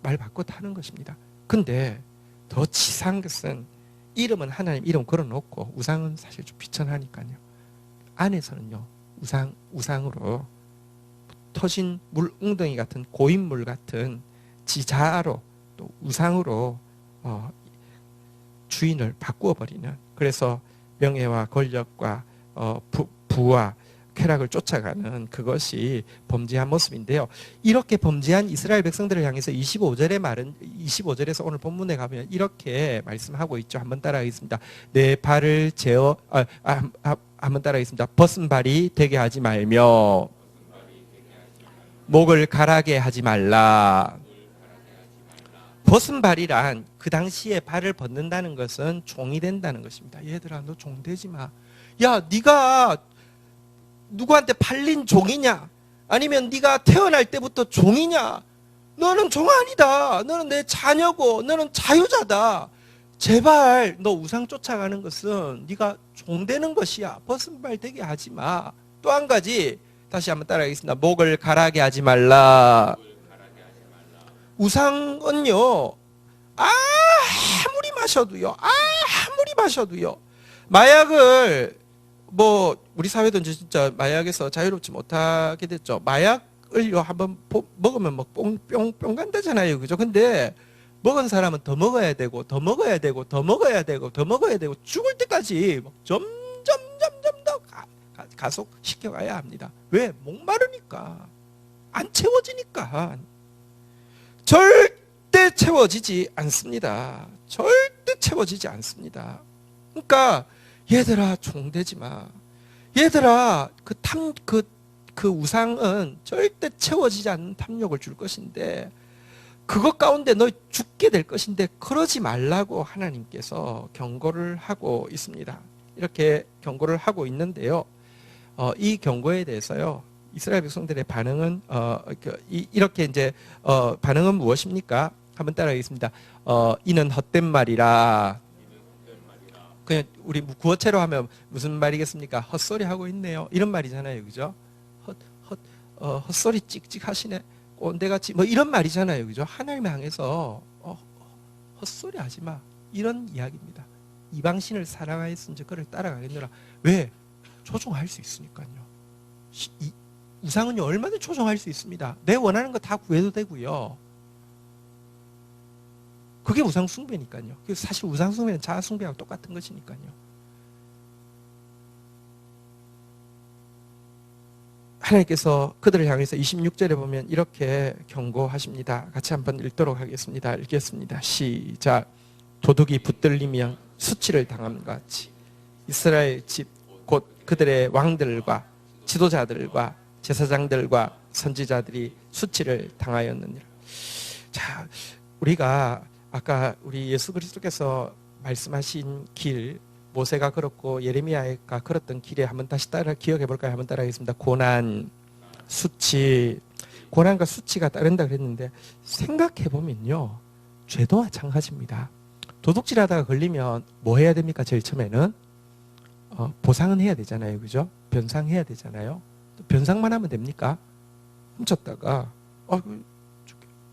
A: 말 바꿔 타는 것입니다. 근데 더 치사한 것은, 이름은 하나님 이름 걸어놓고 우상은 사실 좀 비천하니까요, 안에서는요, 우상으로 터진 물 웅덩이 같은 고인물 같은 지자로, 또 우상으로 주인을 바꾸어 버리는, 그래서 명예와 권력과 부와 쾌락을 쫓아가는 그것이 범죄한 모습인데요. 이렇게 범죄한 이스라엘 백성들을 향해서 25절에서 오늘 본문에 가면 이렇게 말씀하고 있죠. 한번 따라하겠습니다. 내 발을 한번 따라하겠습니다. 벗은 발이 되게 하지 말며 목을 가라게 하지 말라. 벗은 발이란 그 당시에 발을 벗는다는 것은 종이 된다는 것입니다. 얘들아, 너 종 되지 마. 야, 네가 누구한테 팔린 종이냐? 아니면 네가 태어날 때부터 종이냐? 너는 종 아니다. 너는 내 자녀고 너는 자유자다. 제발 너 우상 쫓아가는 것은 네가 종 되는 것이야. 벗은 발 되게 하지 마. 또 한 가지 다시 한번 따라하겠습니다. 목을 가라게 하지 말라. 우상은요, 아무리 마셔도요, 마약을, 뭐, 우리 사회도 이제 진짜 마약에서 자유롭지 못하게 됐죠. 마약을요, 한번 먹으면 막 뿅 간다잖아요. 그죠? 근데, 먹은 사람은 더 먹어야 되고, 더 먹어야 되고, 더 먹어야 되고, 더 먹어야 되고, 죽을 때까지 점점 더 가속시켜 가야 합니다. 왜? 목마르니까. 안 채워지니까. 절대 채워지지 않습니다. 절대 채워지지 않습니다. 그러니까 얘들아 종되지 마. 얘들아 그 우상은 절대 채워지지 않는 탐욕을 줄 것인데 그것 가운데 너 죽게 될 것인데 그러지 말라고 하나님께서 경고를 하고 있습니다. 이렇게 경고를 하고 있는데요. 이 경고에 대해서요. 이스라엘 백성들의 반응은 이렇게 이제 반응은 무엇입니까? 한번 따라하겠습니다. 이는 헛된 말이라. 그냥 우리 구어체로 하면 무슨 말이겠습니까? 헛소리 하고 있네요. 이런 말이잖아요, 그죠? 헛소리 찍찍 하시네. 꼰대같이 뭐 이런 말이잖아요, 그죠? 하나님 향해서 헛소리 하지 마. 이런 이야기입니다. 이방신을 사랑하였은지 그를 따라가겠노라. 왜? 조종할 수 있으니까요. 우상은요 얼마든지 조종할 수 있습니다. 내 원하는 거 다 구해도 되고요. 그게 우상 숭배니까요. 사실 우상 숭배는 자아 숭배하고 똑같은 것이니까요. 하나님께서 그들을 향해서 26절에 보면 이렇게 경고하십니다. 같이 한번 읽도록 하겠습니다. 읽겠습니다. 시작. 도둑이 붙들리면 수치를 당함과 같이 이스라엘 집 곧 그들의 왕들과 지도자들과 제사장들과 선지자들이 수치를 당하였느니라. 자, 우리가 아까 우리 예수 그리스도께서 말씀하신 길, 모세가 걸었고 예레미야가 걸었던 길에 한번 다시 기억해 볼까요? 한번 따라하겠습니다. 고난, 수치, 고난과 수치가 따른다 그랬는데 생각해 보면요, 죄도 마찬가지입니다. 도둑질하다가 걸리면 뭐 해야 됩니까? 제일 처음에는 보상은 해야 되잖아요, 그죠? 변상해야 되잖아요. 변상만 하면 됩니까? 훔쳤다가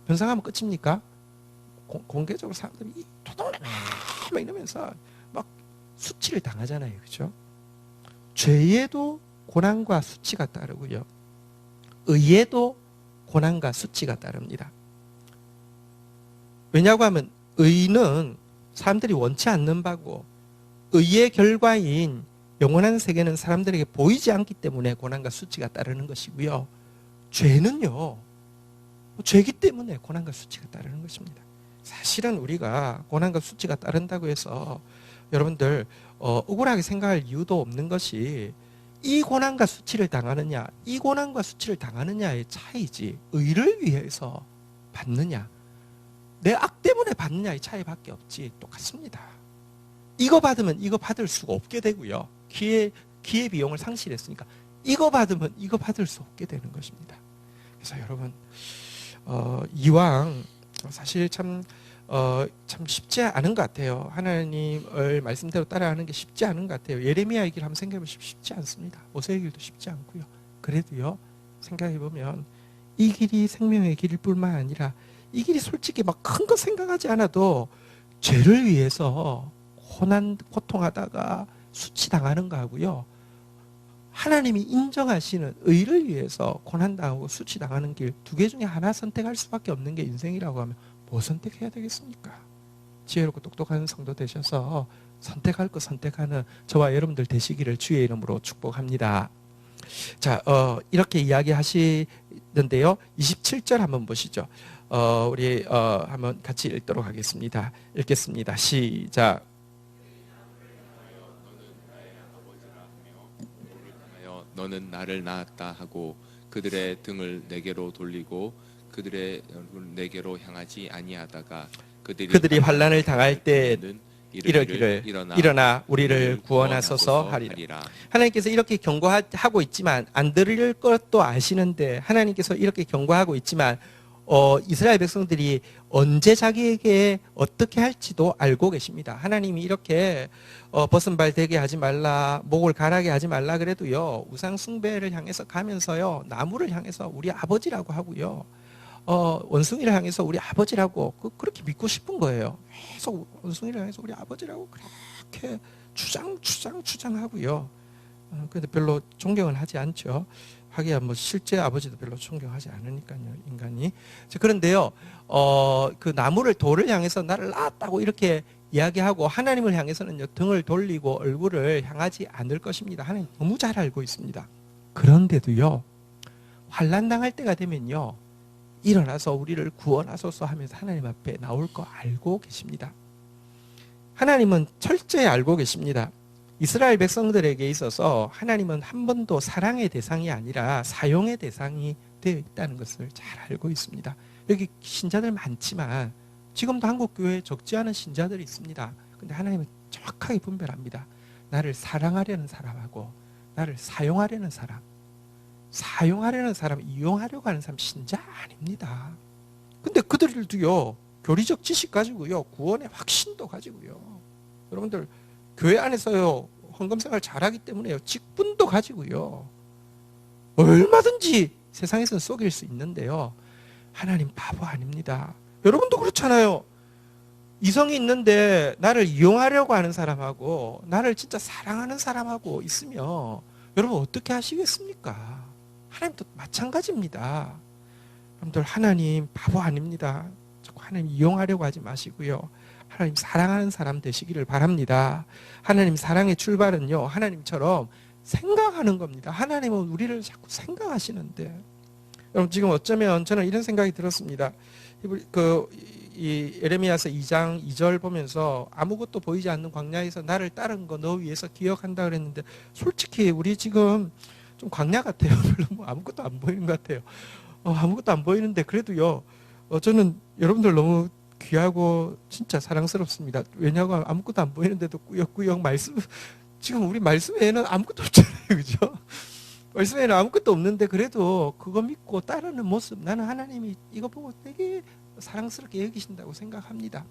A: 변상하면 끝입니까? 공개적으로 사람들이 도둑놈아 막 이러면서 막 수치를 당하잖아요, 그죠? 죄에도 고난과 수치가 따르고요, 의에도 고난과 수치가 따릅니다. 왜냐고 하면 의는 사람들이 원치 않는 바고 의의 결과인 영원한 세계는 사람들에게 보이지 않기 때문에 고난과 수치가 따르는 것이고요. 죄는요, 죄기 때문에 고난과 수치가 따르는 것입니다. 사실은 우리가 고난과 수치가 따른다고 해서 여러분들 억울하게 생각할 이유도 없는 것이 이 고난과 수치를 당하느냐, 이 고난과 수치를 당하느냐의 차이지 의를 위해서 받느냐, 내 악 때문에 받느냐의 차이밖에 없지 똑같습니다. 이거 받으면 이거 받을 수가 없게 되고요. 기회 비용을 상실했으니까 이거 받으면 이거 받을 수 없게 되는 것입니다. 그래서 여러분 이왕 사실 참 쉽지 않은 것 같아요. 하나님을 말씀대로 따라가는 게 쉽지 않은 것 같아요. 예레미야의 길 한번 생각해보시면 쉽지 않습니다. 모세의 길도 쉽지 않고요. 그래도요, 생각해보면 이 길이 생명의 길일 뿐만 아니라 이 길이 솔직히 막 큰 거 생각하지 않아도 죄를 위해서 고통하다가 수치당하는 거하고요, 하나님이 인정하시는 의를 위해서 고난당하고 수치당하는 길 두 개 중에 하나 선택할 수밖에 없는 게 인생이라고 하면 뭐 선택해야 되겠습니까? 지혜롭고 똑똑한 성도 되셔서 선택할 거 선택하는 저와 여러분들 되시기를 주의 이름으로 축복합니다. 자, 이렇게 이야기하시는데요. 27절 한번 보시죠. 우리 한번 같이 읽도록 하겠습니다. 읽겠습니다. 시작.
B: 너는 나를 낳았다 하고 그들의 등을 내게로 돌리고 그들의 얼굴을 내게로 향하지 아니하다가
A: 그들이 환난을 당할 때
B: 이르기를
A: 일어나 우리를 구원하소서 하리라. 하나님께서 이렇게 경고하고 있지만 안 들을 것도 아시는데, 하나님께서 이렇게 경고하고 있지만 이스라엘 백성들이 언제 자기에게 어떻게 할지도 알고 계십니다. 하나님이 이렇게 벗은발 되게 하지 말라, 목을 가라게 하지 말라 그래도요, 우상 숭배를 향해서 가면서요, 나무를 향해서 우리 아버지라고 하고요, 원숭이를 향해서 우리 아버지라고 그렇게 믿고 싶은 거예요. 계속 원숭이를 향해서 우리 아버지라고 그렇게 주장하고요. 근데 별로 존경을 하지 않죠. 하기야 뭐 실제 아버지도 별로 존경하지 않으니까요, 인간이. 그런데요, 그 나무를 돌을 향해서 나를 낳았다고 이렇게 이야기하고 하나님을 향해서는 등을 돌리고 얼굴을 향하지 않을 것입니다. 하나님 너무 잘 알고 있습니다. 그런데도요, 환난 당할 때가 되면요, 일어나서 우리를 구원하소서 하면서 하나님 앞에 나올 거 알고 계십니다. 하나님은 철저히 알고 계십니다. 이스라엘 백성들에게 있어서 하나님은 한 번도 사랑의 대상이 아니라 사용의 대상이 되어 있다는 것을 잘 알고 있습니다. 여기 신자들 많지만 지금도 한국 교회에 적지 않은 신자들이 있습니다. 근데 하나님은 정확하게 분별합니다. 나를 사랑하려는 사람하고 나를 사용하려는 사람, 이용하려고 하는 사람 신자 아닙니다. 근데 그들도요, 교리적 지식 가지고요, 구원의 확신도 가지고요, 여러분들 교회 안에서요, 헌금생활 잘하기 때문에요, 직분도 가지고요, 얼마든지 세상에서는 속일 수 있는데요, 하나님 바보 아닙니다. 여러분도 그렇잖아요. 이성이 있는데 나를 이용하려고 하는 사람하고 나를 진짜 사랑하는 사람하고 있으면 여러분 어떻게 하시겠습니까? 하나님도 마찬가지입니다. 여러분들 하나님 바보 아닙니다. 자꾸 하나님 이용하려고 하지 마시고요, 하나님 사랑하는 사람 되시기를 바랍니다. 하나님 사랑의 출발은요, 하나님처럼 생각하는 겁니다. 하나님은 우리를 자꾸 생각하시는데, 여러분 지금 어쩌면 저는 이런 생각이 들었습니다. 이 예레미야서 2장 2절 보면서 아무것도 보이지 않는 광야에서 나를 따른 거 너 위해서 기억한다 그랬는데, 솔직히 우리 지금 좀 광야 같아요. 별로 뭐 아무것도 안 보이는 것 같아요. 아무것도 안 보이는데 그래도요, 저는 여러분들 너무 귀하고 진짜 사랑스럽습니다. 왜냐하면 아무것도 안 보이는데도 꾸역꾸역 지금 우리 말씀에는 아무것도 없잖아요, 그죠? 말씀에는 아무것도 없는데 그래도 그거 믿고 따르는 모습, 나는 하나님이 이거 보고 되게 사랑스럽게 여기신다고 생각합니다.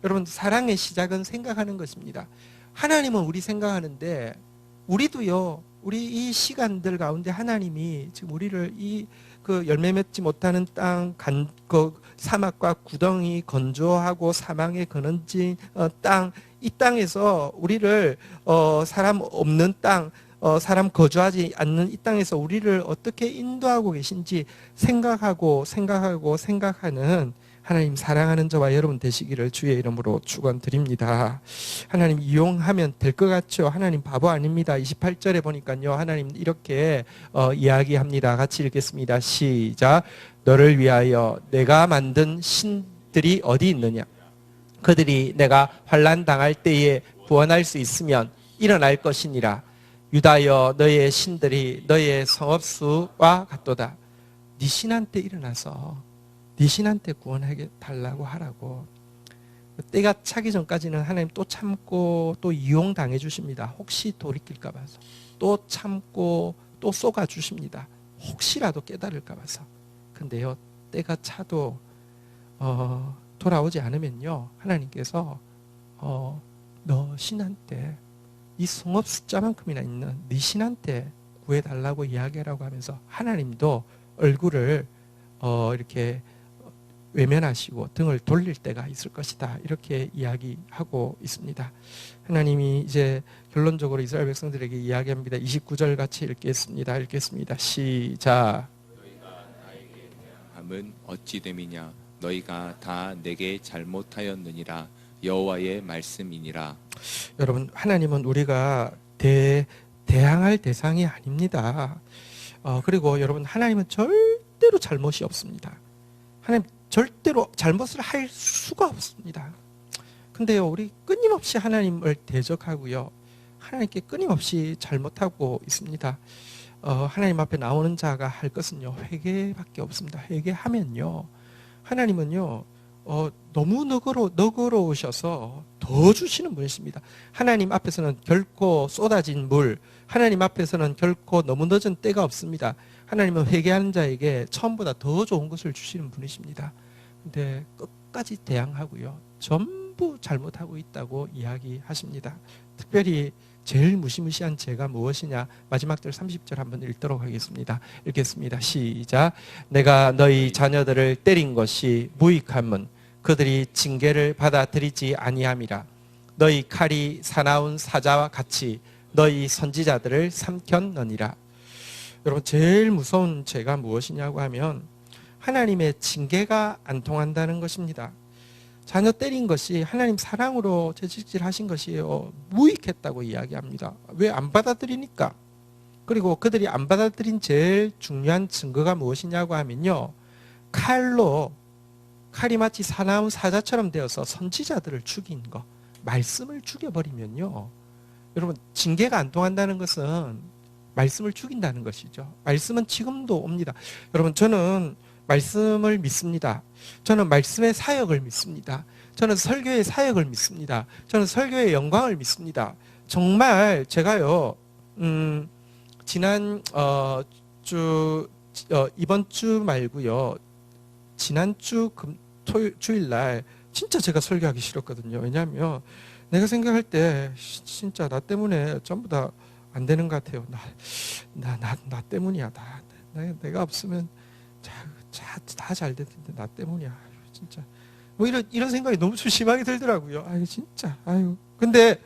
A: 여러분, 사랑의 시작은 생각하는 것입니다. 하나님은 우리 생각하는데, 우리도요, 우리 이 시간들 가운데 하나님이 지금 우리를 그 열매 맺지 못하는 땅, 그 사막과 구덩이, 건조하고 사망에 거느진 땅, 이 땅에서 우리를 사람 없는 땅, 사람 거주하지 않는 이 땅에서 우리를 어떻게 인도하고 계신지 생각하는 하나님 사랑하는 저와 여러분 되시기를 주의 이름으로 축원드립니다. 하나님 이용하면 될 것 같죠? 하나님 바보 아닙니다. 28절에 보니까요, 하나님 이렇게 이야기합니다. 같이 읽겠습니다. 시작. 너를 위하여 내가 만든 신들이 어디 있느냐? 그들이 내가 환난 당할 때에 구원할 수 있으면 일어날 것이니라. 유다여 너의 신들이 너의 성읍수와 같도다. 네 신한테 일어나서 네 신한테 구원하게 달라고 하라고. 때가 차기 전까지는 하나님 또 참고 또 이용당해 주십니다. 혹시 돌이킬까 봐서 또 참고 또 쏘가 주십니다. 혹시라도 깨달을까 봐서. 근데요, 때가 차도 돌아오지 않으면요, 하나님께서 너 신한테, 이 성읍 숫자만큼이나 있는 네 신한테 구해달라고 이야기하라고 하면서 하나님도 얼굴을 이렇게 외면하시고 등을 돌릴 때가 있을 것이다, 이렇게 이야기하고 있습니다. 하나님이 이제 결론적으로 이스라엘 백성들에게 이야기합니다. 29절 같이 읽겠습니다. 시작.
B: 너희가 나에게 대항함은 어찌 됨이냐? 너희가 다 내게 잘못하였느니라. 여호와의 말씀이니라.
A: 여러분, 하나님은 우리가 대항할 대상이 아닙니다. 그리고 여러분, 하나님은 절대로 잘못이 없습니다. 하나님 절대로 잘못을 할 수가 없습니다. 근데요, 우리 끊임없이 하나님을 대적하고요, 하나님께 끊임없이 잘못하고 있습니다. 하나님 앞에 나오는 자가 할 것은요, 회개밖에 없습니다. 회개하면요, 하나님은요, 너무 너그러우셔서 더 주시는 분이십니다. 하나님 앞에서는 결코 쏟아진 물, 하나님 앞에서는 결코 너무 늦은 때가 없습니다. 하나님은 회개하는 자에게 처음보다 더 좋은 것을 주시는 분이십니다. 근데 끝까지 대항하고요, 전부 잘못하고 있다고 이야기하십니다. 특별히 제일 무시무시한 죄가 무엇이냐? 마지막 절 30절 한번 읽도록 하겠습니다. 읽겠습니다. 시작. 내가 너희 자녀들을 때린 것이 무익함은 그들이 징계를 받아들이지 아니함이라. 너희 칼이 사나운 사자와 같이 너희 선지자들을 삼켰느니라. 여러분, 제일 무서운 죄가 무엇이냐고 하면 하나님의 징계가 안 통한다는 것입니다. 자녀 때린 것이 하나님 사랑으로 채찍질하신 것이에요. 무익했다고 이야기합니다. 왜 안 받아들이니까? 그리고 그들이 안 받아들인 제일 중요한 증거가 무엇이냐고 하면요, 칼이 마치 사나운 사자처럼 되어서 선지자들을 죽인 거, 말씀을 죽여버리면요, 여러분, 징계가 안 통한다는 것은 말씀을 죽인다는 것이죠. 말씀은 지금도 옵니다. 여러분, 저는 말씀을 믿습니다. 저는 말씀의 사역을 믿습니다. 저는 설교의 사역을 믿습니다. 저는 설교의 영광을 믿습니다. 정말 제가요, 지난 이번 주 말고요, 지난주 주일날 진짜 제가 설교하기 싫었거든요. 왜냐하면 내가 생각할 때 진짜 나 때문에 전부 다 안 되는 것 같아요. 나 때문이야. 내가 없으면 다 잘 될 텐데 나 때문이야. 진짜 뭐 이런 생각이 너무 좀 심하게 들더라고요. 아유 진짜. 아유. 근데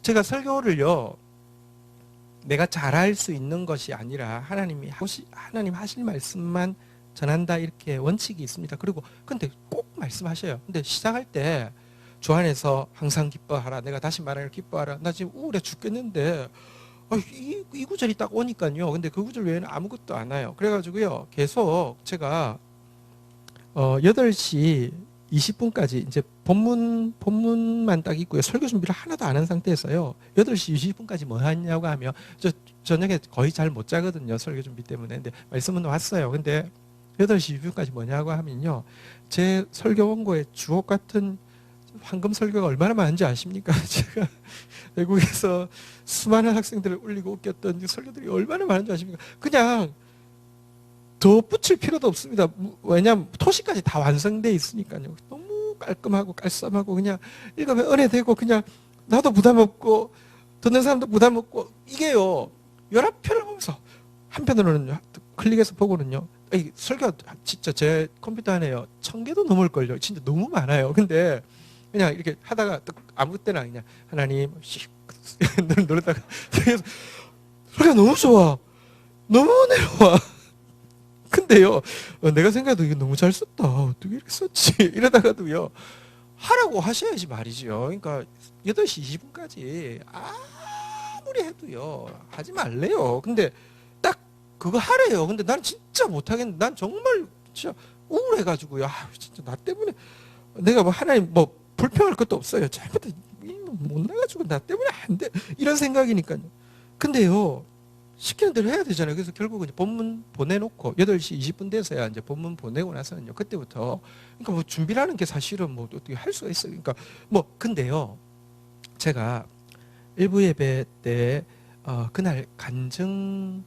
A: 제가 설교를요, 내가 잘할 수 있는 것이 아니라 하나님 하실 말씀만 전한다, 이렇게 원칙이 있습니다. 그리고 근데 꼭 말씀하셔요. 근데 시작할 때 주 안에서 항상 기뻐하라. 내가 다시 말하기를 기뻐하라. 나 지금 우울해 죽겠는데 이 구절이 딱 오니까요. 근데 그 구절 외에는 아무것도 안 와요. 그래가지고요, 계속 제가 8시 20분까지 이제 본문만 딱 있고요, 설교 준비를 하나도 안 한 상태에서요, 8시 20분까지 뭐 하냐고 하면, 저녁에 거의 잘 못 자거든요, 설교 준비 때문에. 근데 말씀은 왔어요. 근데 8시 20분까지 뭐냐고 하면요, 제 설교 원고에 주옥 같은 황금 설교가 얼마나 많은지 아십니까? 제가 외국에서 수많은 학생들을 울리고 웃겼던 그 설교들이 얼마나 많은지 아십니까? 그냥 더 붙일 필요도 없습니다. 왜냐하면 토시까지 다 완성되어 있으니까요. 너무 깔끔하고 깔쌈하고 그냥 읽으면 은혜되고, 그냥 나도 부담 없고 듣는 사람도 부담 없고, 이게요, 열합편을 보면서 한편으로는 클릭해서 보고는요, 이 설교 진짜 제 컴퓨터 안에요 1000개도 넘을걸요. 진짜 너무 많아요. 근데 그냥 이렇게 하다가 아무 때나 그냥 하나님 노래다가 소리가 너무 좋아, 너무 은혜로워. 근데요, 내가 생각해도 이거 너무 잘 썼다, 어떻게 이렇게 썼지, 이러다가도요, 하라고 하셔야지 말이죠. 그러니까 8시 20분까지 아무리 해도요, 하지 말래요. 근데 딱 그거 하래요. 근데 난 진짜 못하겠는데, 난 정말 진짜 우울해가지고요, 진짜 나 때문에 내가 뭐 하나님 뭐 불평할 것도 없어요. 잘못해 못 나가지고 나 때문에 안 돼, 이런 생각이니까요. 근데요, 시키는 대로 해야 되잖아요. 그래서 결국은 본문 보내놓고 8시 20분 돼서야 이제 본문 보내고 나서는요, 그때부터 그러니까 뭐 준비라는 게 사실은 뭐 어떻게 할 수가 있어요. 그러니까 뭐 근데요, 제가 일부 예배 때 그날 간증도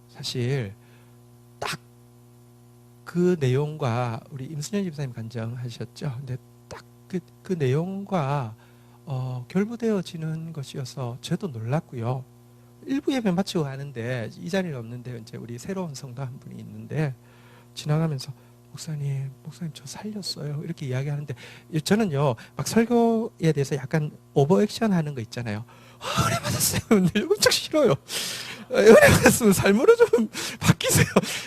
A: 사실 딱 그 내용과 우리 임순현 집사님 간증하셨죠. 근데 딱 그 내용과 결부되어지는 것이어서 저도 놀랐고요. 일부 예배 마치고 가는데 이 자리는 없는데 이제 우리 새로운 성도 한 분이 있는데 지나가면서 목사님 저 살렸어요, 이렇게 이야기하는데, 저는요 막 설교에 대해서 약간 오버액션 하는 거 있잖아요. 은혜 받았어요. 근데 엄청 싫어요. 은혜 받았으면 삶으로 좀 바뀌세요.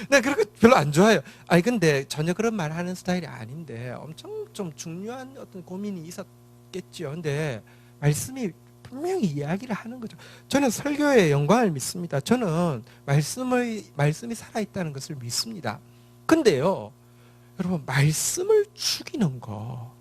A: 네, 그런 거 별로 안 좋아해요. 아니 근데 전혀 그런 말 하는 스타일이 아닌데 엄청 좀 중요한 어떤 고민이 있었겠죠. 근데 말씀이 분명히 이야기를 하는 거죠. 저는 설교의 영광을 믿습니다. 저는 말씀이 살아있다는 것을 믿습니다. 근데요, 여러분, 말씀을 죽이는 거,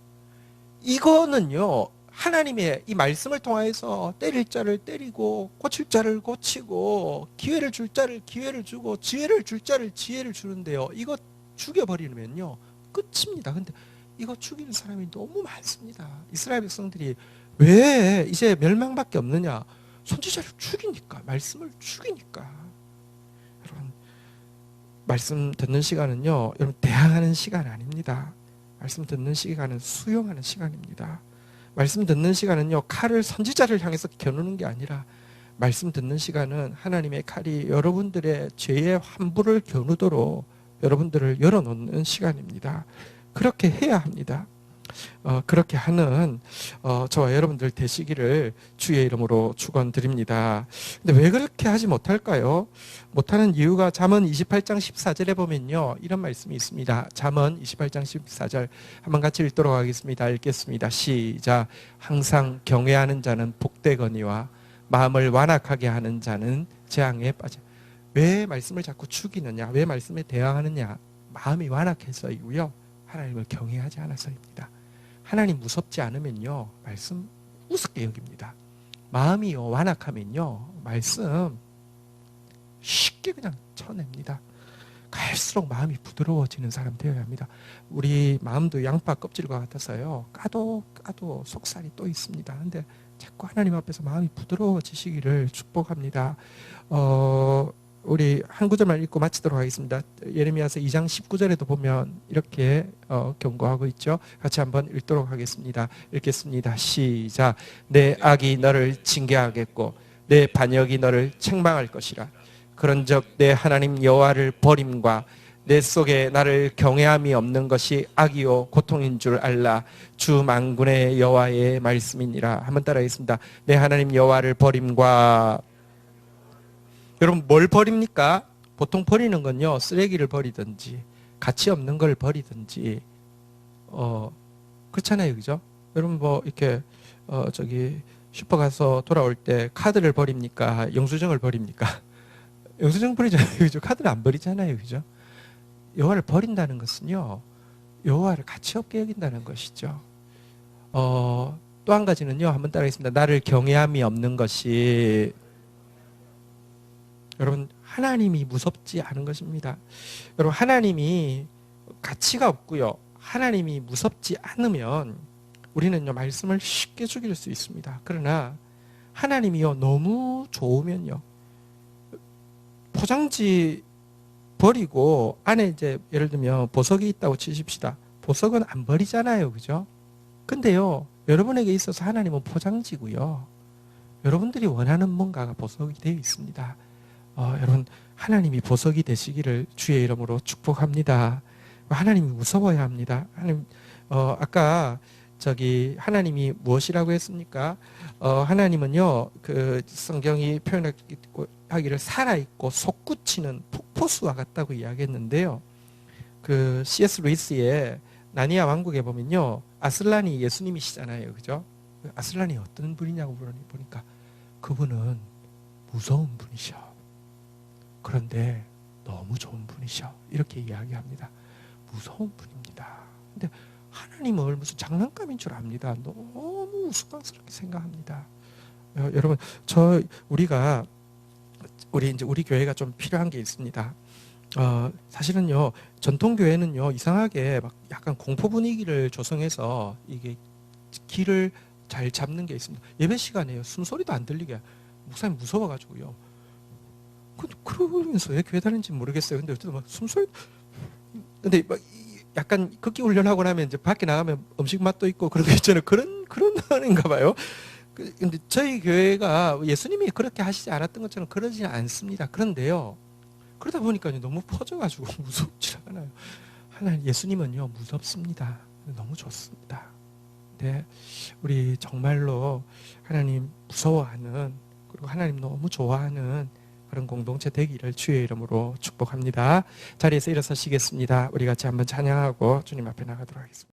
A: 이거는요, 하나님의 이 말씀을 통해서 때릴 자를 때리고 고칠 자를 고치고 기회를 줄 자를 기회를 주고 지혜를 줄 자를 지혜를 주는데요. 이거 죽여버리면요 끝입니다. 근데 이거 죽이는 사람이 너무 많습니다. 이스라엘 백성들이 왜 이제 멸망밖에 없느냐? 선지자를 죽이니까, 말씀을 죽이니까. 여러분, 말씀 듣는 시간은요, 여러분 대항하는 시간 아닙니다. 말씀 듣는 시간은 수용하는 시간입니다. 말씀 듣는 시간은요, 칼을 선지자를 향해서 겨누는 게 아니라 말씀 듣는 시간은 하나님의 칼이 여러분들의 죄의 환부를 겨누도록 여러분들을 열어놓는 시간입니다. 그렇게 해야 합니다. 그렇게 하는 저와 여러분들 되시기를 주의 이름으로 축원드립니다. 근데 왜 그렇게 하지 못할까요? 못하는 이유가 잠언 28장 14절에 보면요, 이런 말씀이 있습니다. 잠언 28장 14절 한번 같이 읽도록 하겠습니다. 읽겠습니다. 시작. 항상 경외하는 자는 복되거니와 마음을 완악하게 하는 자는 재앙에 빠져. 왜 말씀을 자꾸 죽이느냐? 왜 말씀에 대항하느냐? 마음이 완악해서이고요, 하나님을 경외하지 않아서입니다. 하나님 무섭지 않으면요, 말씀 우습게 여깁니다. 마음이 완악하면요, 말씀 쉽게 그냥 쳐냅니다. 갈수록 마음이 부드러워지는 사람 되어야 합니다. 우리 마음도 양파 껍질과 같아서요, 까도 속살이 또 있습니다. 근데 자꾸 하나님 앞에서 마음이 부드러워지시기를 축복합니다. 우리 한 구절만 읽고 마치도록 하겠습니다. 예레미야서 2장 19절에도 보면 이렇게 경고하고 있죠. 같이 한번 읽도록 하겠습니다. 읽겠습니다. 시작. 내 악이 너를 징계하겠고 내 반역이 너를 책망할 것이라. 그런즉 내 하나님 여호와를 버림과 내 속에 나를 경외함이 없는 것이 악이요 고통인 줄 알라. 주 만군의 여호와의 말씀이니라. 한번 따라하겠습니다. 내 하나님 여호와를 버림과. 여러분, 뭘 버립니까? 보통 버리는 건요, 쓰레기를 버리든지 가치 없는 걸 버리든지 그렇잖아요, 그죠? 여러분 뭐 이렇게 슈퍼 가서 돌아올 때 카드를 버립니까? 영수증을 버립니까? 영수증 버리잖아요, 그죠? 카드를 안 버리잖아요, 그죠? 여호와를 버린다는 것은요, 여호와를 가치 없게 여긴다는 것이죠. 또 한 가지는요, 한번 따라하겠습니다. 나를 경외함이 없는 것이. 여러분, 하나님이 무섭지 않은 것입니다. 여러분, 하나님이 가치가 없고요, 하나님이 무섭지 않으면 우리는요, 말씀을 쉽게 죽일 수 있습니다. 그러나 하나님이요, 너무 좋으면요, 포장지 버리고 안에 이제 예를 들면 보석이 있다고 치십시다. 보석은 안 버리잖아요, 그죠? 근데요, 여러분에게 있어서 하나님은 포장지고요, 여러분들이 원하는 뭔가가 보석이 되어 있습니다. 여러분, 하나님이 보석이 되시기를 주의 이름으로 축복합니다. 하나님이 무서워야 합니다. 하나님, 아까 하나님이 무엇이라고 했습니까? 하나님은요, 그 성경이 표현하기를 살아있고 솟구치는 폭포수와 같다고 이야기했는데요. 그 C.S. 루이스의 나니아 왕국에 보면요, 아슬란이 예수님이시잖아요, 그죠? 아슬란이 어떤 분이냐고 보니까 그분은 무서운 분이셔. 그런데 너무 좋은 분이셔. 이렇게 이야기합니다. 무서운 분입니다. 근데 하나님을 무슨 장난감인 줄 압니다. 너무 우스꽝스럽게 생각합니다. 여러분, 우리 교회가 좀 필요한 게 있습니다. 사실은요, 전통 교회는요, 이상하게 막 약간 공포 분위기를 조성해서 이게 길을 잘 잡는 게 있습니다. 예배 시간에요, 숨소리도 안 들리게 목사님 무서워가지고요. 그러면서 왜 교회 다니는지 모르겠어요. 근데 어쨌든 막 숨소리. 근데 막 약간 극기 훈련하고 나면 이제 밖에 나가면 음식 맛도 있고 그런 거 있잖아요. 그런 거인가 봐요. 근데 저희 교회가 예수님이 그렇게 하시지 않았던 것처럼 그러지는 않습니다. 그런데요, 그러다 보니까 너무 퍼져가지고 무섭지 않아요. 하나님, 예수님은요, 무섭습니다. 너무 좋습니다. 네, 우리 정말로 하나님 무서워하는, 그리고 하나님 너무 좋아하는 그런 공동체 되기를 주의 이름으로 축복합니다. 자리에서 일어서시겠습니다. 우리 같이 한번 찬양하고 주님 앞에 나가도록 하겠습니다.